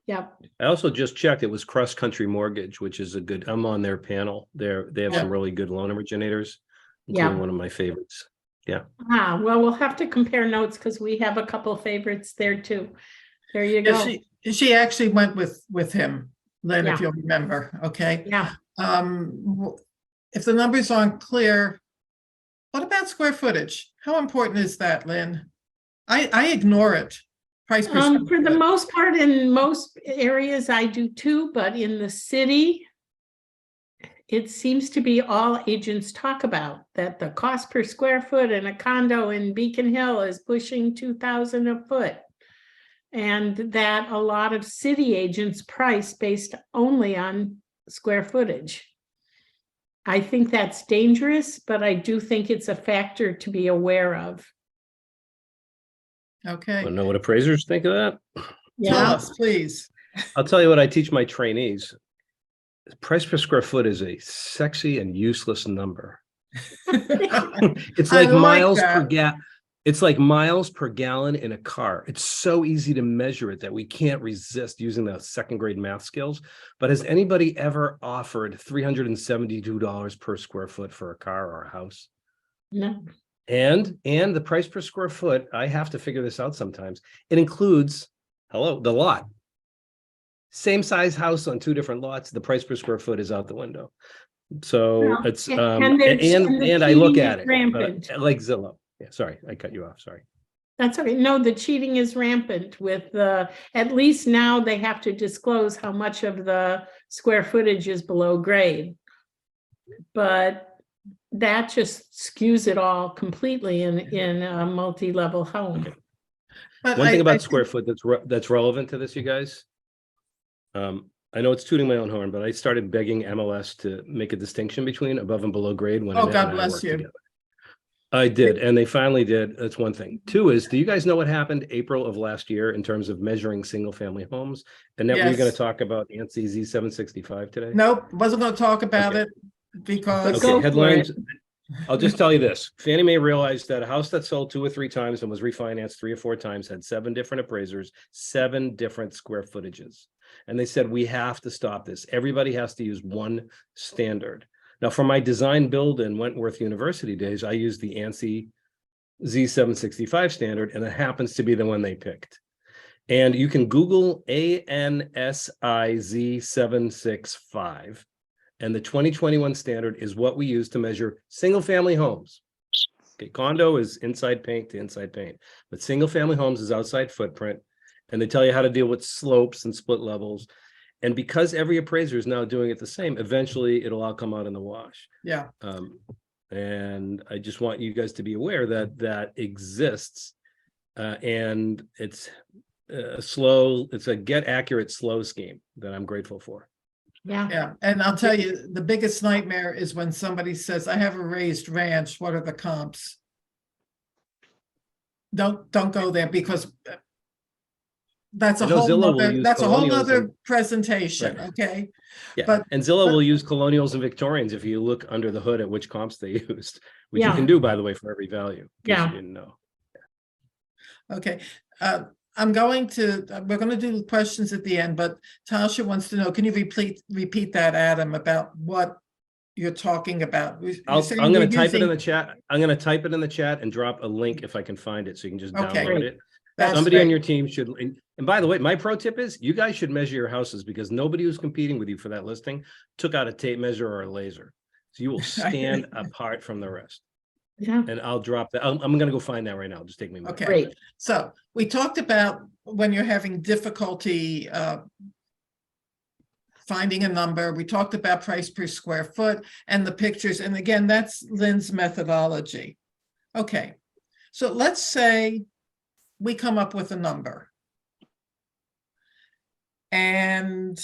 Yep. I also just checked. It was Cross Country Mortgage, which is I'm on their panel. They have some really good loan originators, including one of my favorites. Yeah. Well, we'll have to compare notes because we have a couple favorites there too. There you go. She actually went with him, Lynn, if Yeah. you'll remember. Okay. Yeah. If the numbers aren't clear, what about square footage? How important is that, Lynn? I ignore it. Price per square For the foot. most part, in most areas, I do too, but in the city, it seems to be all agents talk about that the cost per square foot in a condo in Beacon Hill is pushing 2,000 a foot. And that a lot of city agents price based only on square footage. I think that's dangerous, but I do think it's a factor to be aware of. Okay, Want to know what appraisers think of that? tell Yeah, us, please. I'll tell you what I teach my trainees. Price per square foot is a sexy and useless number. It's I like like miles per that. it's like miles per gallon in a car. It's so easy to measure it that we can't resist using the second grade math skills. But has anybody ever offered $372 per square foot for a car or a house? no, And the price per square foot, I have to figure this out sometimes. It includes, hello, the lot. Same size house on two different lots, the price per square foot is out the window. So Well, it's and the I look cheating at is it, rampant. but like Zillow. Yeah, sorry, I cut you off. Sorry. That's okay. No, the cheating is rampant with at least now they have to disclose how much of the square footage is below grade. But that just skews it all completely in a multi-level home. But One thing I about square foot that's relevant to this, you guys. I know it's tooting my own horn, but I started begging MLS to make a distinction between above and below grade when Oh, Annette God and I bless worked you. together. I did, and they finally did. That's one thing. Two is, do you guys know what happened April of last year in terms of measuring single family homes? And then we're going Yes. to talk about ANSI Z765 today. Nope, wasn't gonna talk about Okay. it because. But go Okay, for headlines. it. I'll just tell you this. Fannie Mae realized that a house that sold 2 or 3 times and was refinanced 3 or 4 times had 7 different appraisers, 7 different square footages. And they said, we have to stop this. Everybody has to use one standard. Now, for my design build in Wentworth University days, I used the ANSI Z765 standard, and it happens to be the one they picked. And you can Google ANSI Z765. And the 2021 standard is what we use to measure single family homes. Okay, condo is inside paint to inside paint, but single family homes is outside footprint. And they tell you how to deal with slopes and split levels. And because every appraiser is now doing it the same, eventually it'll all come out in the wash. Yeah, And I just want you guys to be aware that that exists. And it's it's a get accurate slow scheme that I'm grateful for. yeah, and I'll tell you, the biggest nightmare is when somebody says, I have a raised ranch, what are the comps? Don't go there because that's I a know whole Zillow will nother, use that's a whole colonials nother and- presentation, Right. okay? Yeah, But- and Zillow but- will use colonials and Victorians if you look under the hood at which comps they used, which you Yeah. can do, by the way, for every value. In case Yeah. you didn't know. Okay, we're gonna do questions at the end, but Tasha wants to know, can you repeat that, Adam, about what you're talking about? You're I'm saying going you're to type it in using- the chat. I'm going to type it in the chat and drop a link if I can find it, so you can just Okay. download it. That's Somebody on great. your team should, and by the way, my pro tip is you guys should measure your houses because nobody who's competing with you for that listing took out a tape measure or a laser. So you will stand apart from the rest. Yeah, And I'll drop that. I'm going to go find that right now. Just take me a minute. Okay. great. So we talked about when you're having difficulty finding a number. We talked about price per square foot and the pictures. And again, that's Lynn's methodology. Okay, so let's say we come up with a number. And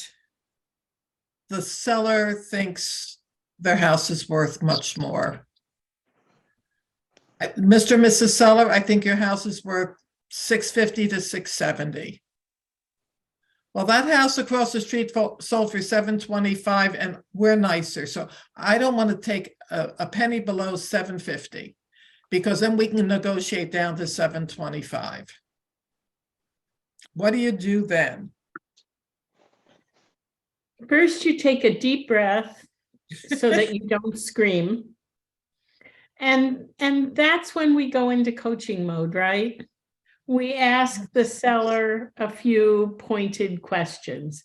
the seller thinks their house is worth much more. Mr. and Mrs. Seller, I think your house is worth $650 to $670. Well, that house across the street sold for $725 and we're nicer. So I don't want to take a penny below $750 because then we can negotiate down to $725. What do you do then? First, you take a deep breath so that you don't scream. And that's when we go into coaching mode, right? We ask the seller a few pointed questions.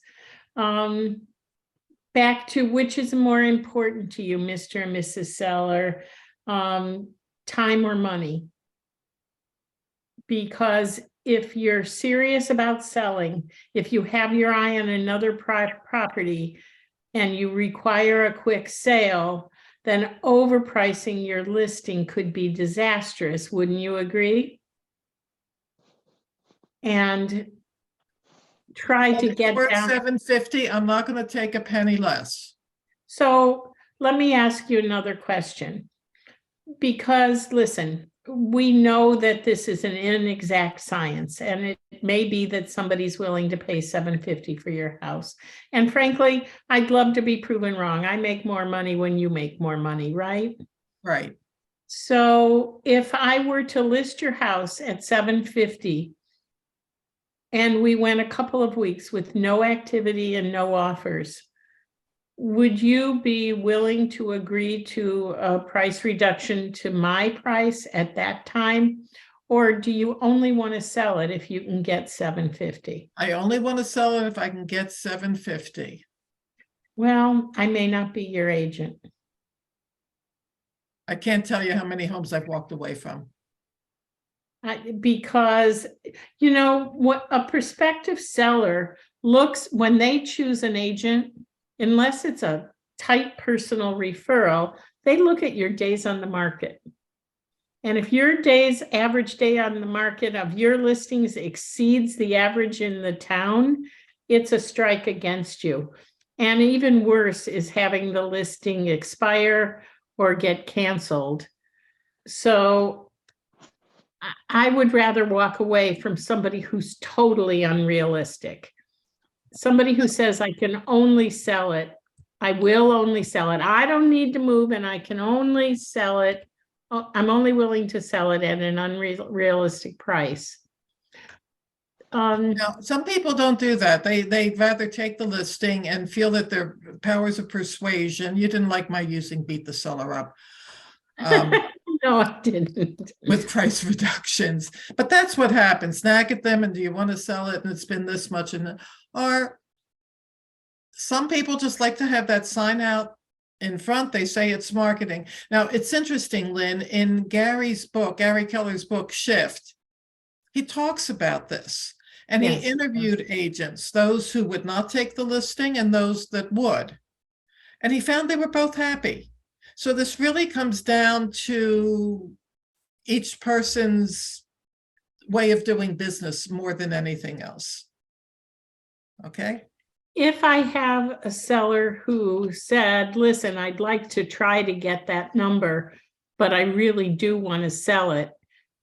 back to which is more important to you, Mr. and Mrs. Seller, time or money? Because if you're serious about selling, if you have your eye on another property and you require a quick sale, then overpricing your listing could be disastrous. Wouldn't you agree? And try to get We're at down. 750. I'm not going to take a penny less. So let me ask you another question. Because listen, we know that this is an inexact science, and it may be that somebody's willing to pay $750 for your house. And frankly, I'd love to be proven wrong. I make more money when you make more money, right? Right. So if I were to list your house at $750 and we went a couple of weeks with no activity and no offers, would you be willing to agree to a price reduction to my price at that time? Or do you only want to sell it if you can get $750? I only want to sell it if I can get 750. Well, I may not be your agent. I can't tell you how many homes I've walked away from. Because, you know, what a prospective seller looks when they choose an agent, unless it's a tight personal referral, they look at your days on the market. And if your average day on the market of your listings exceeds the average in the town, it's a strike against you. And even worse is having the listing expire or get canceled. So I would rather walk away from somebody who's totally unrealistic. Somebody who says, I can only sell it. I will only sell it. I don't need to move and I can only sell it. I'm only willing to sell it at an unrealistic price. Now, some people don't do that. They'd rather take the listing and feel that their powers of persuasion. You didn't like my using beat the seller up. No, I didn't. With price reductions, but that's what happens. Nag at them and do you want to sell it? And it's been this much. Or some people just like to have that sign out in front. They say it's marketing. Now it's interesting, Lynn, in Gary Keller's book, Shift, he talks about this and Yes. he interviewed agents, those who would not take the listing and those that would. And he found they were both happy. So this really comes down to each person's way of doing business more than anything else. Okay. If I have a seller who said, listen, I'd like to try to get that number, but I really do want to sell it,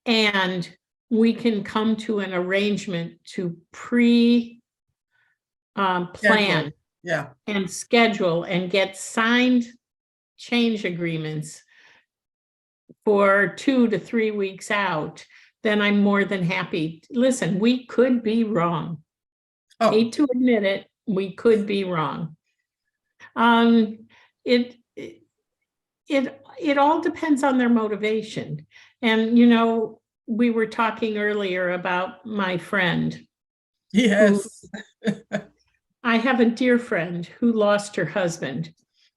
and we can come to an arrangement to plan Yeah. and schedule and get signed change agreements for 2 to 3 weeks out, then I'm more than happy. Listen, we could be wrong. Oh, Hate to admit it, we could be wrong. It all depends on their motivation. And, you know, we were talking earlier about my friend. yes. I have a dear friend who lost her husband,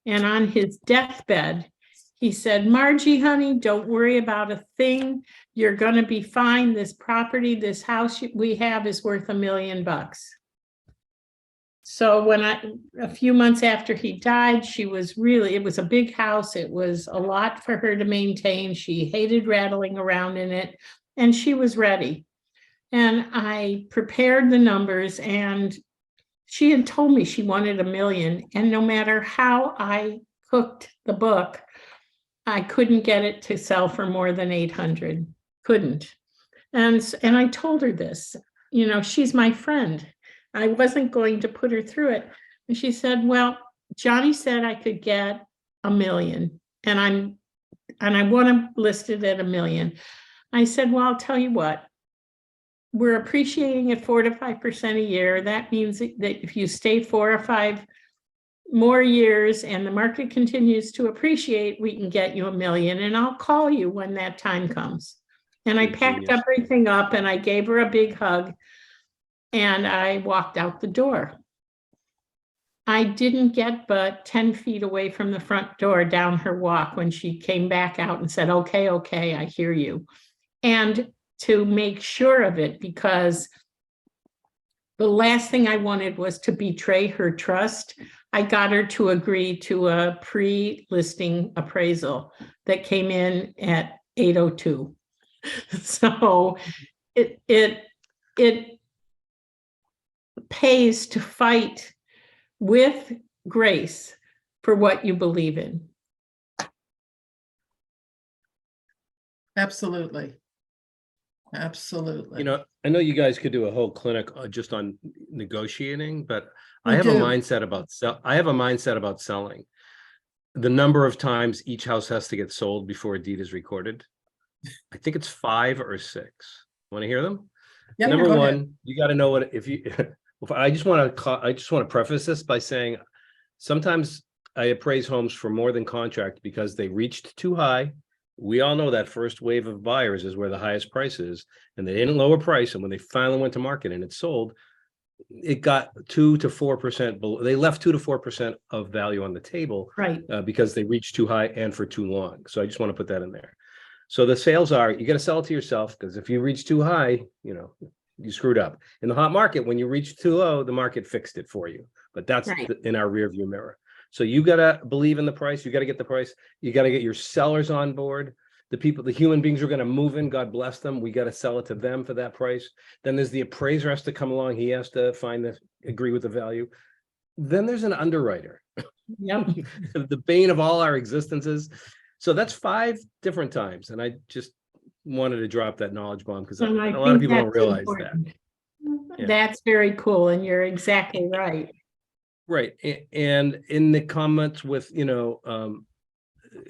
and on his deathbed, he said, Margie, honey, don't worry about a thing. You're going to be fine. This property, this house we have is worth $1 million. So when a few months after he died, it was a big house. It was a lot for her to maintain. She hated rattling around in it, and she was ready. And I prepared the numbers, and she had told me she wanted $1 million. And no matter how I cooked the book, I couldn't get it to sell for more than 800. Couldn't. And I told her this, you know, she's my friend. I wasn't going to put her through it. And she said, well, Johnny said I could get $1 million, and I want to list it at $1 million. I said, well, I'll tell you what, we're appreciating at 4 to 5% a year. That means that if you stay 4 or 5 more years and the market continues to appreciate, we can get you $1 million, and I'll call you when that time comes. And I packed everything up and I gave her a big hug and I walked out the door. I didn't get but 10 feet away from the front door down her walk when she came back out and said, okay, I hear you. And to make sure of it, because the last thing I wanted was to betray her trust, I got her to agree to a pre-listing appraisal that came in at 8:02. So it pays to fight with grace for what you believe in. Absolutely. Absolutely. You know, I know you guys could do a whole clinic just on negotiating, but I We have a do. mindset about selling. The number of times each house has to get sold before a deed is recorded. I think it's 5 or 6. Want to hear them? Yeah, Number go one, ahead. you got to know what if you. I just want to preface this by saying sometimes I appraise homes for more than contract because they reached too high. We all know that first wave of buyers is where the highest price is, and they didn't lower price. And when they finally went to market and it sold, it got 2 to 4% below. They left 2 to 4% of value on the table, Right. because they reached too high and for too long. So I just want to put that in there. So the sales are, you got to sell it to yourself, because if you reach too high, you screwed up. In the hot market, when you reach too low, the market fixed it for you. But that's Right. in our rear view mirror. So you got to believe in the price. You got to get the price. You got to get your sellers on board. The human beings who are going to move in, God bless them. We got to sell it to them for that price. Then there's the appraiser has to come along. He has to agree with the value. Then there's an underwriter, Yep. the bane of all our existences. So that's 5 different times. And I just wanted to drop that knowledge bomb because a And I lot of think people don't that's realize important. Yeah. That's very cool. And you're exactly right. Right. And in the comments with,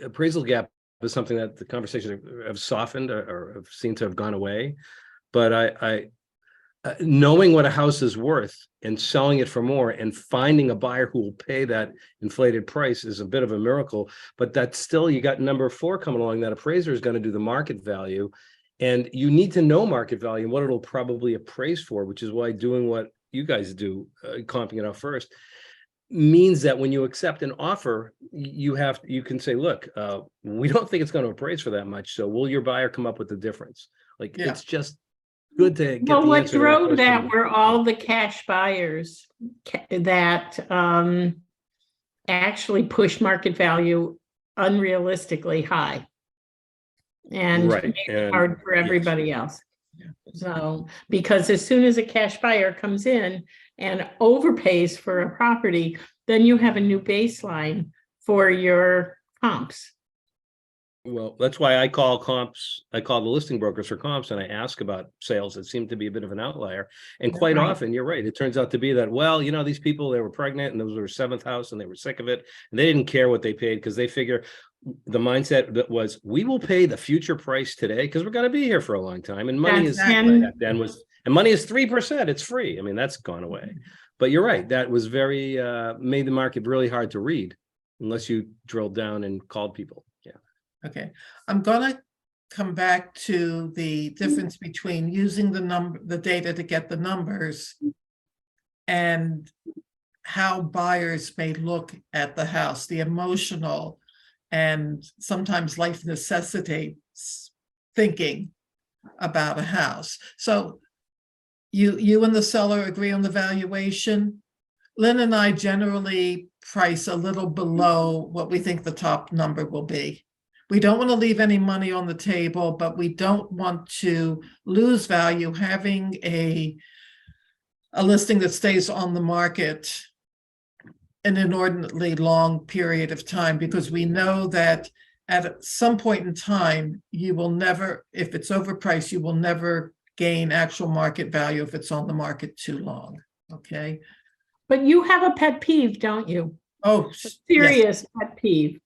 appraisal gap is something that the conversations have softened or have seemed to have gone away. But I knowing what a house is worth and selling it for more and finding a buyer who will pay that inflated price is a bit of a miracle. But that's still, you got number 4 coming along. That appraiser is going to do the market value, and you need to know market value and what it'll probably appraise for, which is why doing what you guys do, comping it out first, means that when you accept an offer, you can say, look, we don't think it's going to appraise for that much. So will your buyer come up with the difference? Like, Yeah. it's just good to get Well, the what answer to that drove that question. were all the cash buyers that actually pushed market value unrealistically high. And Right, made it and hard for yes. everybody else. Yeah. So, because as soon as a cash buyer comes in and overpays for a property, then you have a new baseline for your comps. Well, that's why I call the listing brokers for comps, and I ask about sales that seem to be a bit of an outlier. And quite Right. often, you're right. It turns out to be that, well, these people, they were pregnant and those were 7th house and they were sick of it. And they didn't care what they paid because they figure the mindset that was, we will pay the future price today because we're going to be here for a long time. And money Exactly. back then and money is 3%. It's free. I mean, that's gone away. But you're right. That was very, made the market really hard to read unless you drilled down and called people. Yeah. Okay, I'm gonna come back to the difference between using the data to get the numbers and how buyers may look at the house, the emotional and sometimes life necessitates thinking about a house. So you and the seller agree on the valuation. Lynn and I generally price a little below what we think the top number will be. We don't want to leave any money on the table, but we don't want to lose value having a listing that stays on the market an inordinately long period of time, because we know that at some point in time, you will never, if it's overpriced, you will never gain actual market value if it's on the market too long. Okay. But you have a pet peeve, don't you? Oh, Serious pet peeve.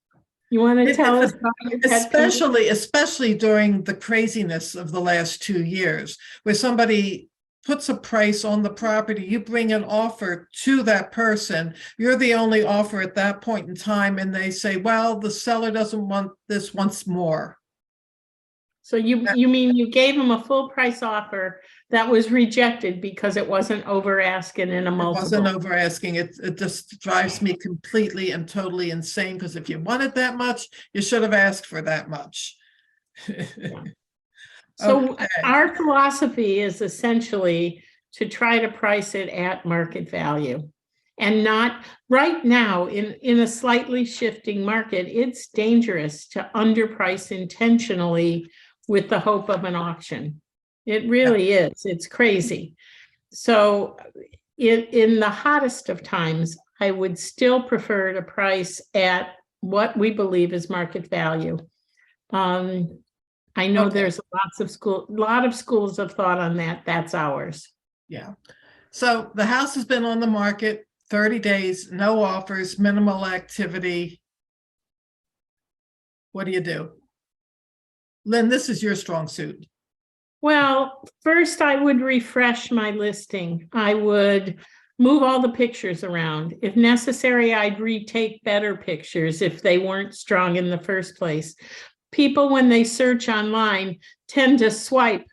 You want to tell us about your pet peeve? Especially during the craziness of the last 2 years, where somebody puts a price on the property, you bring an offer to that person, you're the only offer at that point in time, and they say, well, the seller doesn't want this, wants more. So you mean you gave them a full price offer, that was rejected because it wasn't over asking in a It wasn't multiple. over asking. It just drives me completely and totally insane, because if you wanted that much, you should have asked for that much. So Okay. our philosophy is essentially to try to price it at market value. And not right now in a slightly shifting market, it's dangerous to underprice intentionally with the hope of an auction. It really is. It's crazy. So in the hottest of times, I would still prefer to price at what we believe is market value. I know Okay. there's a lot of schools of thought on that. That's ours. Yeah. So the house has been on the market 30 days, no offers, minimal activity. What do you do? Lynn, this is your strong suit. Well, first I would refresh my listing. I would move all the pictures around. If necessary, I'd retake better pictures if they weren't strong in the first place. People, when they search online, tend to swipe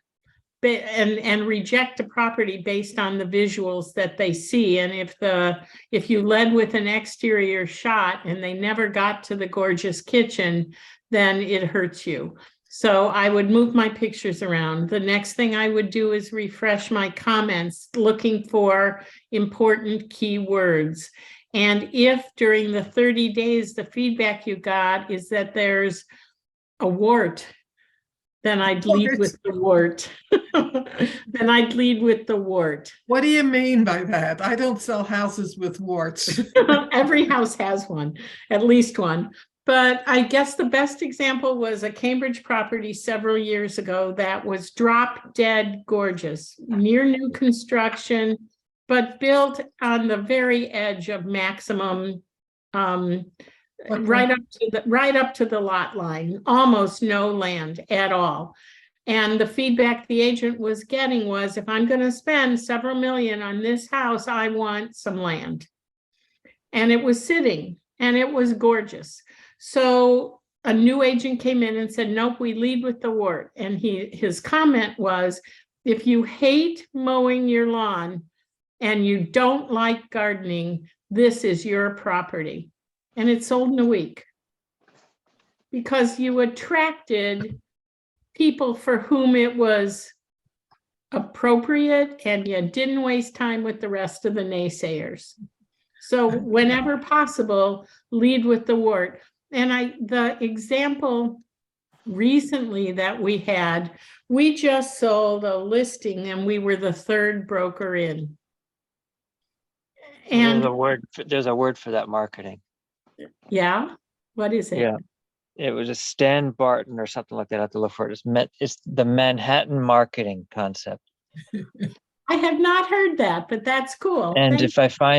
and reject a property based on the visuals that they see. And if you led with an exterior shot and they never got to the gorgeous kitchen, then it hurts you. So I would move my pictures around. The next thing I would do is refresh my comments, looking for important keywords. And if during the 30 days, the feedback you got is that there's a wart, then I'd lead with the wart. Then I'd lead with the wart. What do you mean by that? I don't sell houses with warts. Every house has one, at least one. But I guess the best example was a Cambridge property several years ago that was drop dead gorgeous, near new construction, but built on the very edge of maximum, right up to the lot line, almost no land at all. And the feedback the agent was getting was, if I'm going to spend several million on this house, I want some land. And it was sitting, and it was gorgeous. So a new agent came in and said, nope, we lead with the wart. And his comment was, if you hate mowing your lawn and you don't like gardening, this is your property. And it sold in a week because you attracted people for whom it was appropriate, and you didn't waste time with the rest of the naysayers. So whenever possible, lead with the wart. And the example recently that we had, we just sold a listing and we were the third broker in. And there's a word for that marketing. yeah, what is it? Yeah. It was a Stan Barton or something like that. I have to look for it. It's the Manhattan marketing concept. I have not heard that, but that's cool. And Thank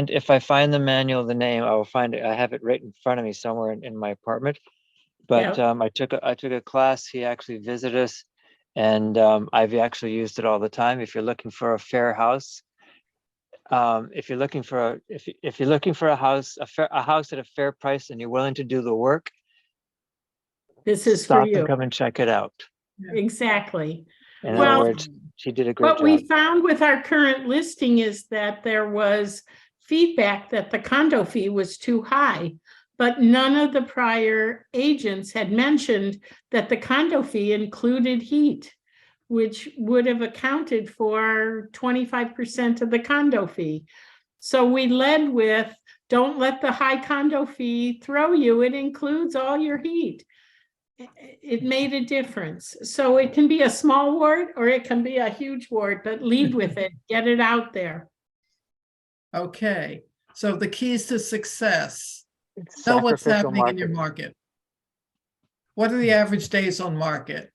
if I find the manual, the name, I will find it. I have it right in front of me somewhere in my apartment. But I took a class. He actually visited us, and I've actually used it all the time. If you're looking for a fair house, if you're looking for a house at a fair price, and you're willing to do the work, this is stop for you. and come and check it out. Exactly. In Well, other words, she did a great what job. we found with our current listing is that there was feedback that the condo fee was too high, but none of the prior agents had mentioned that the condo fee included heat, which would have accounted for 25% of the condo fee. So we led with, don't let the high condo fee throw you. It includes all your heat. It made a difference. So it can be a small wart or it can be a huge wart, but lead with it, get it out there. Okay, so the keys to success. Know what's happening in your market. What are the average days on market?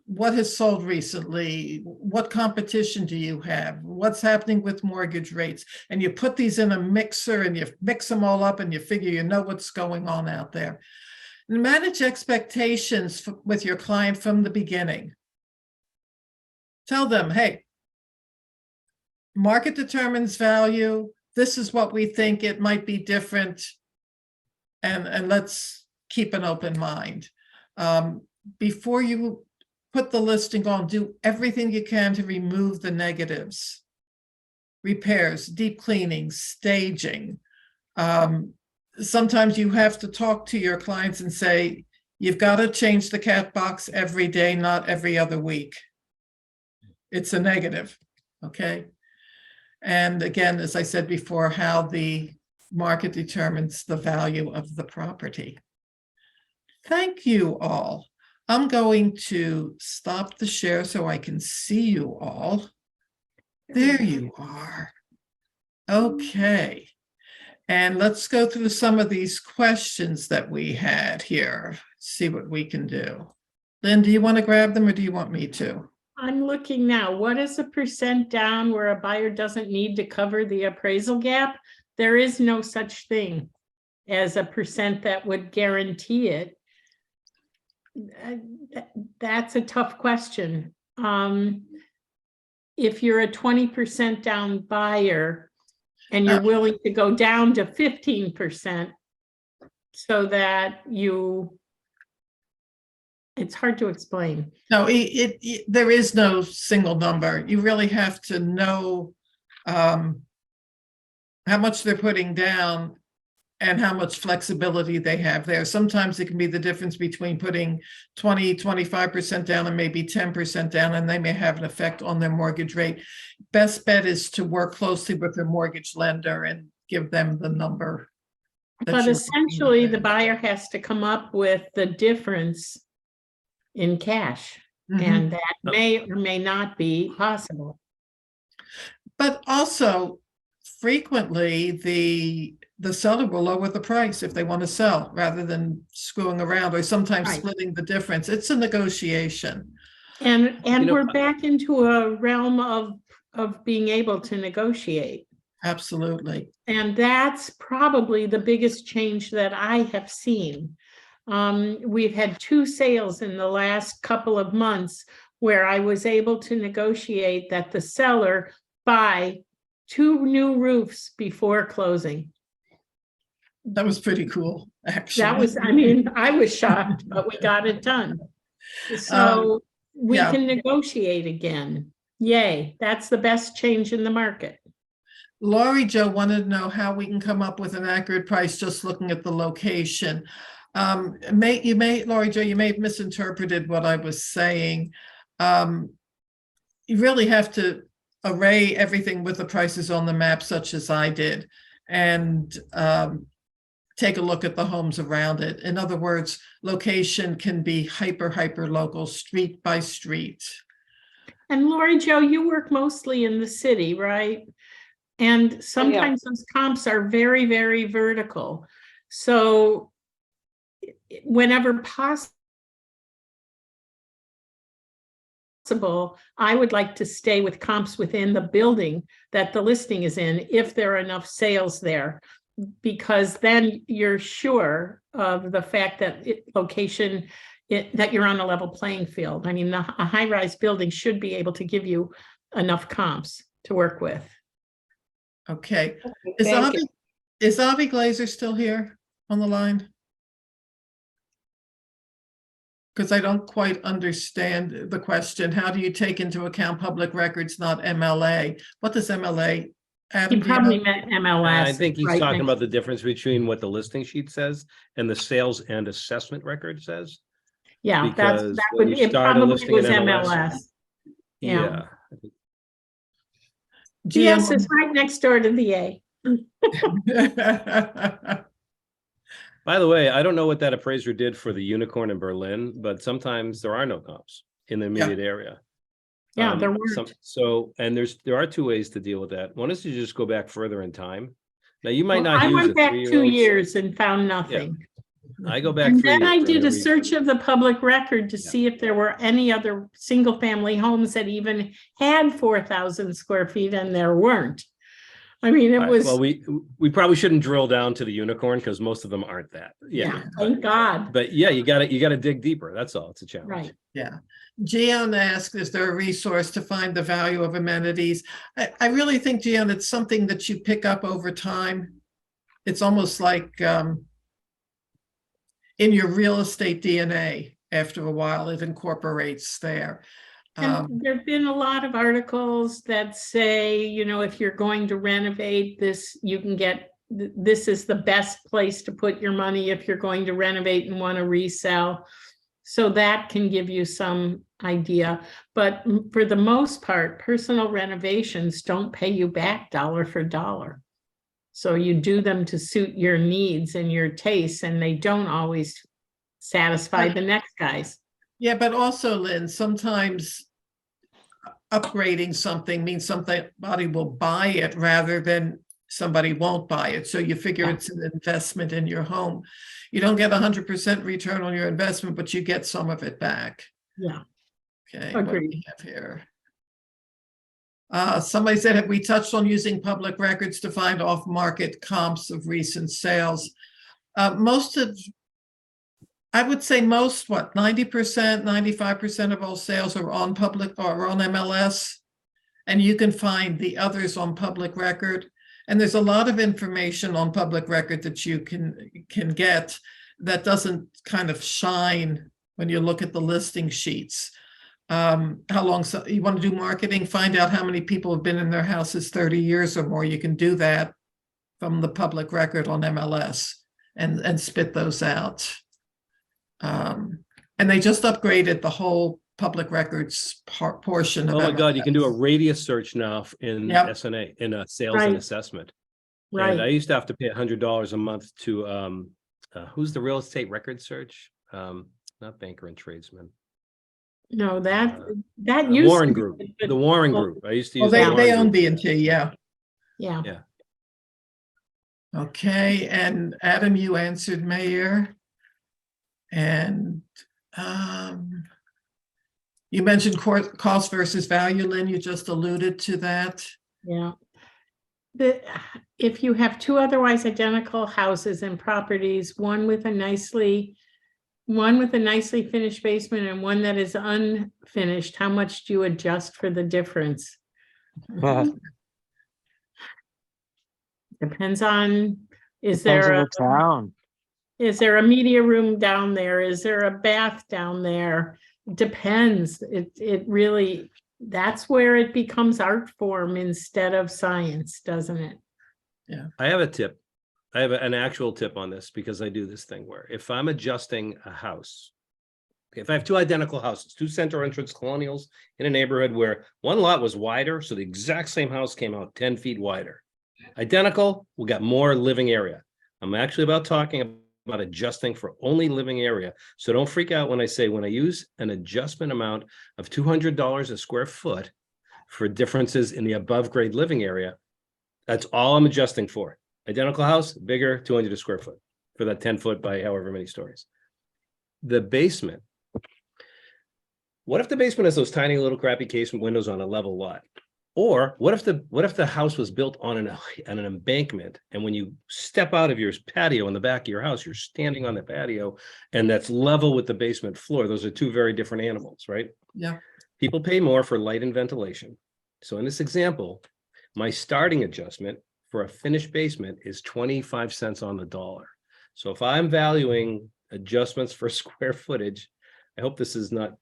What has sold recently? What competition do you have? What's happening with mortgage rates? And you put these in a mixer and you mix them all up and you figure you know what's going on out there. And manage expectations with your client from the beginning. Tell them, hey, market determines value. This is what we think. It might be different. And let's keep an open mind. Before you put the listing on, do everything you can to remove the negatives. Repairs, deep cleaning, staging. Sometimes you have to talk to your clients and say, you've got to change the cat box every day, not every other week. It's a negative, okay? And again, as I said before, how the market determines the value of the property. Thank you all. I'm going to stop the share so I can see you all. There you are. Okay. And let's go through some of these questions that we had here. See what we can do. Lynn, do you want to grab them or do you want me to? I'm looking now. What is a percent down where a buyer doesn't need to cover the appraisal gap? There is no such thing as a percent that would guarantee it. That's a tough question. If you're a 20% down buyer and you're willing to go down to 15% so that it's hard to explain. No, there is no single number. You really have to know how much they're putting down and how much flexibility they have there. Sometimes it can be the difference between putting 20, 25% down and maybe 10% down, and they may have an effect on their mortgage rate. Best bet is to work closely with their mortgage lender and give them the number. But essentially, the buyer has to come up with the difference in cash, and that may or may not be possible. But also, frequently, the seller will lower the price if they want to sell rather than screwing around or sometimes splitting the difference. It's a negotiation. And we're back into a realm of being able to negotiate. Absolutely. And that's probably the biggest change that I have seen. We've had 2 sales in the last couple of months where I was able to negotiate that the seller buy 2 new roofs before closing. That was pretty cool, actually. That was, I mean, I was shocked, but we got it done. So we can negotiate again. Yay, that's the best change in the market. Laurie Jo wanted to know how we can come up with an accurate price just looking at the location. Laurie Jo, you may have misinterpreted what I was saying. You really have to array everything with the prices on the map, such as I did, and take a look at the homes around it. In other words, location can be hyper local, street by street. And Laurie Jo, you work mostly in the city, right? And sometimes those comps are very, very vertical. So whenever possible, I would like to stay with comps within the building that the listing is in, if there are enough sales there, because then you're sure of the fact that that you're on a level playing field. I mean, a high-rise building should be able to give you enough comps to work with. Okay. Is Avi Glazer still here on the line? Because I don't quite understand the question. How do you take into account public records, not MLA? What does MLA? Adam, He probably meant MLS. I think he's talking about the difference between what the listing sheet says and the sales and assessment record says. Yeah, Because that when would, you it start a probably listing was in MLS. Yeah. GS is right next door to the A. By the way, I don't know what that appraiser did for the Unicorn in Berlin, but sometimes there are no comps in the immediate area. Yeah, there weren't. There are 2 ways to deal with that. One is to just go back further in time. Now you might not I use went a back 3-year-old. 2 years and found nothing. I go back And 3 then years I for did any a reason. search of the public record to see if there were any other single family homes that even had 4,000 square feet, and there weren't. I mean, it was. Well, we probably shouldn't drill down to the Unicorn because most of them aren't that. Yeah, thank God. But yeah, you gotta dig deeper. That's all. It's a challenge. Right. Yeah. Gian asked, is there a resource to find the value of amenities? I really think, Gian, it's something that you pick up over time. It's almost like in your real estate DNA. after a while, it incorporates there. And there've been a lot of articles that say, you know, if you're going to renovate this, you can get, this is the best place to put your money if you're going to renovate and want to resell. So that can give you some idea. But for the most part, personal renovations don't pay you back dollar for dollar. So you do them to suit your needs and your tastes, and they don't always satisfy the next guys. Yeah, but also, Lynn, sometimes upgrading something means somebody will buy it rather than somebody won't buy it. So you figure Yeah. it's an investment in your home. You don't get 100% return on your investment, but you get some of it back. Yeah. Okay, what do Agreed. we have here? Somebody said, have we touched on using public records to find off-market comps of recent sales? I would say most, 90%, 95% of all sales are on public or on MLS. And you can find the others on public record. And there's a lot of information on public record that you can get that doesn't kind of shine when you look at the listing sheets. How long you want to do marketing, find out how many people have been in their houses 30 years or more. You can do that from the public record on MLS and spit those out. And they just upgraded the whole public records portion of Oh my God, you can do a MLS. radius search now in Yep. SNA, in a sales Right. and assessment. And I Right. used to have to pay $100 a month to, who's the real estate record search? Not Banker and Tradesman. No, that The used Warren to be, Group, but- the Warren well, Group. I used to Well, use. the they Warren own Group. B&T, yeah. Yeah. Yeah. Okay, and Adam, you answered Mayor. And you mentioned cost versus value, Lynn, you just alluded to that. Yeah. If you have two otherwise identical houses and properties, one with a nicely finished basement and one that is unfinished, how much do you adjust for the difference? Depends on, is Depends on there the town. is there a media room down there? Is there a bath down there? Depends. It really, that's where it becomes art form instead of science, doesn't it? I have a tip. I have an actual tip on this because I do this thing where if I'm adjusting a house, if I have two identical houses, two center entrance colonials in a neighborhood where one lot was wider, so the exact same house came out 10 feet wider. Identical, we got more living area. I'm actually talking about adjusting for only living area. So don't freak out when I say, when I use an adjustment amount of $200 a square foot for differences in the above grade living area, that's all I'm adjusting for. Identical house, bigger, 200 a square foot for that 10 foot by however many stories. The basement. What if the basement has those tiny little crappy casement windows on a level lot? Or what if the house was built on an embankment, and when you step out of your patio in the back of your house, you're standing on the patio and that's level with the basement floor? Those are two very different animals, right? Yeah. People pay more for light and ventilation. So in this example, my starting adjustment for a finished basement is 25 cents on the dollar. So if I'm valuing adjustments for square footage, I hope this is not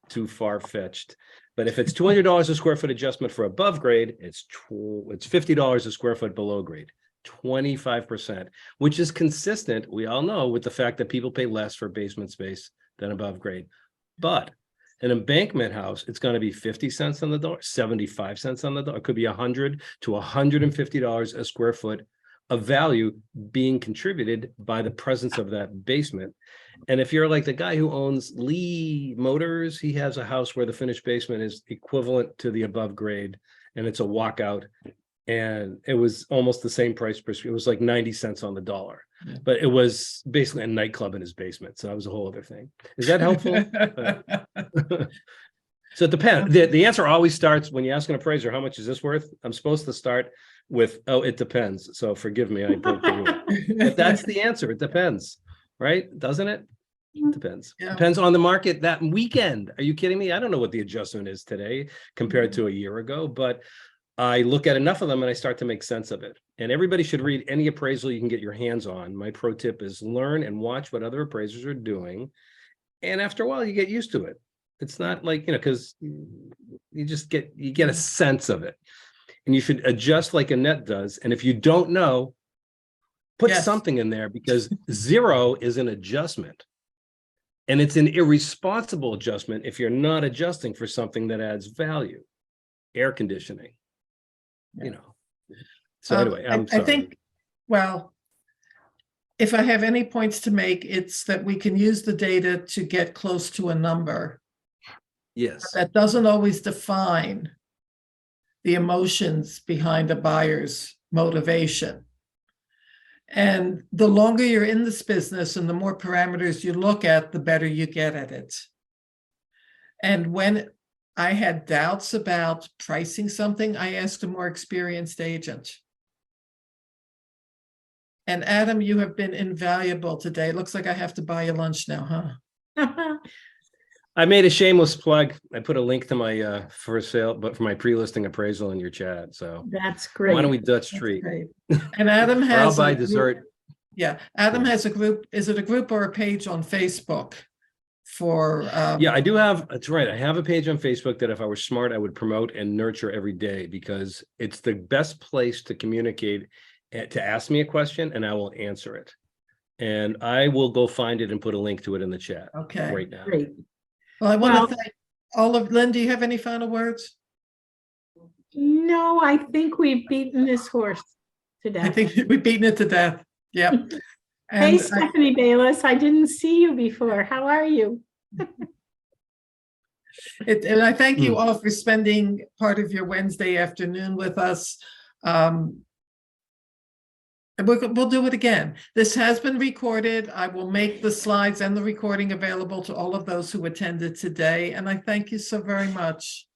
too far-fetched, but if it's $200 a square foot adjustment for above grade, it's $50 a square foot below grade, 25%, which is consistent, we all know, with the fact that people pay less for basement space than above grade. But an embankment house, it's going to be 50 cents on the dollar, 75 cents on the dollar. It could be $100 to $150 a square foot of value being contributed by the presence of that basement. And if you're like the guy who owns Lee Motors, he has a house where the finished basement is equivalent to the above grade, and it's a walkout. And it was almost the same price per square. It was like 90 cents on the dollar, but it was basically a nightclub in his basement. So that was a whole other thing. Is that helpful? So it depends. The answer always starts when you ask an appraiser, how much is this worth? I'm supposed to start with, oh, it depends. So forgive me, I broke the rule. But that's the answer. It depends, right? Doesn't it? It depends. Yeah. Depends on the market that weekend. Are you kidding me? I don't know what the adjustment is today compared to a year ago, but I look at enough of them and I start to make sense of it. And everybody should read any appraisal you can get your hands on. My pro tip is learn and watch what other appraisers are doing And after a while, you get used to it. It's not like, because you just get a sense of it. And you should adjust like Annette does. And if you don't know, put Yes. something in there, because 0 is an adjustment. And it's an irresponsible adjustment if you're not adjusting for something that adds value. Air conditioning, So anyway, I'm I sorry. think, well, if I have any points to make, it's that we can use the data to get close to a number. Yes. That doesn't always define the emotions behind a buyer's motivation. And the longer you're in this business and the more parameters you look at, the better you get at it. And when I had doubts about pricing something, I asked a more experienced agent. And Adam, you have been invaluable today. Looks like I have to buy you lunch now, huh? I made a shameless plug. I put a link to my for sale, but for my pre-listing appraisal in your chat. So That's great. why don't we Dutch That's treat? great. And Adam Or has. I'll buy a group- dessert. Yeah, Adam has a group. Is it a group or a page on Facebook for? Yeah, I do have, that's right. I have a page on Facebook that if I were smart, I would promote and nurture every day, because it's the best place to communicate, to ask me a question and I will answer it. And I will go find it and put a link to it in the chat Okay, right now. Great. well, I Well- want to thank all of, Lynn, do you have any final words? No, I think we've beaten this horse to I death. think we've beaten it to death. Yep. Hey, And Stephanie Bayless, I didn't see you before. How are you? and I thank you all for spending part of your Wednesday afternoon with us. And we'll do it again. This has been recorded. I will make the slides and the recording available to all of those who attended today. And I thank you so very much.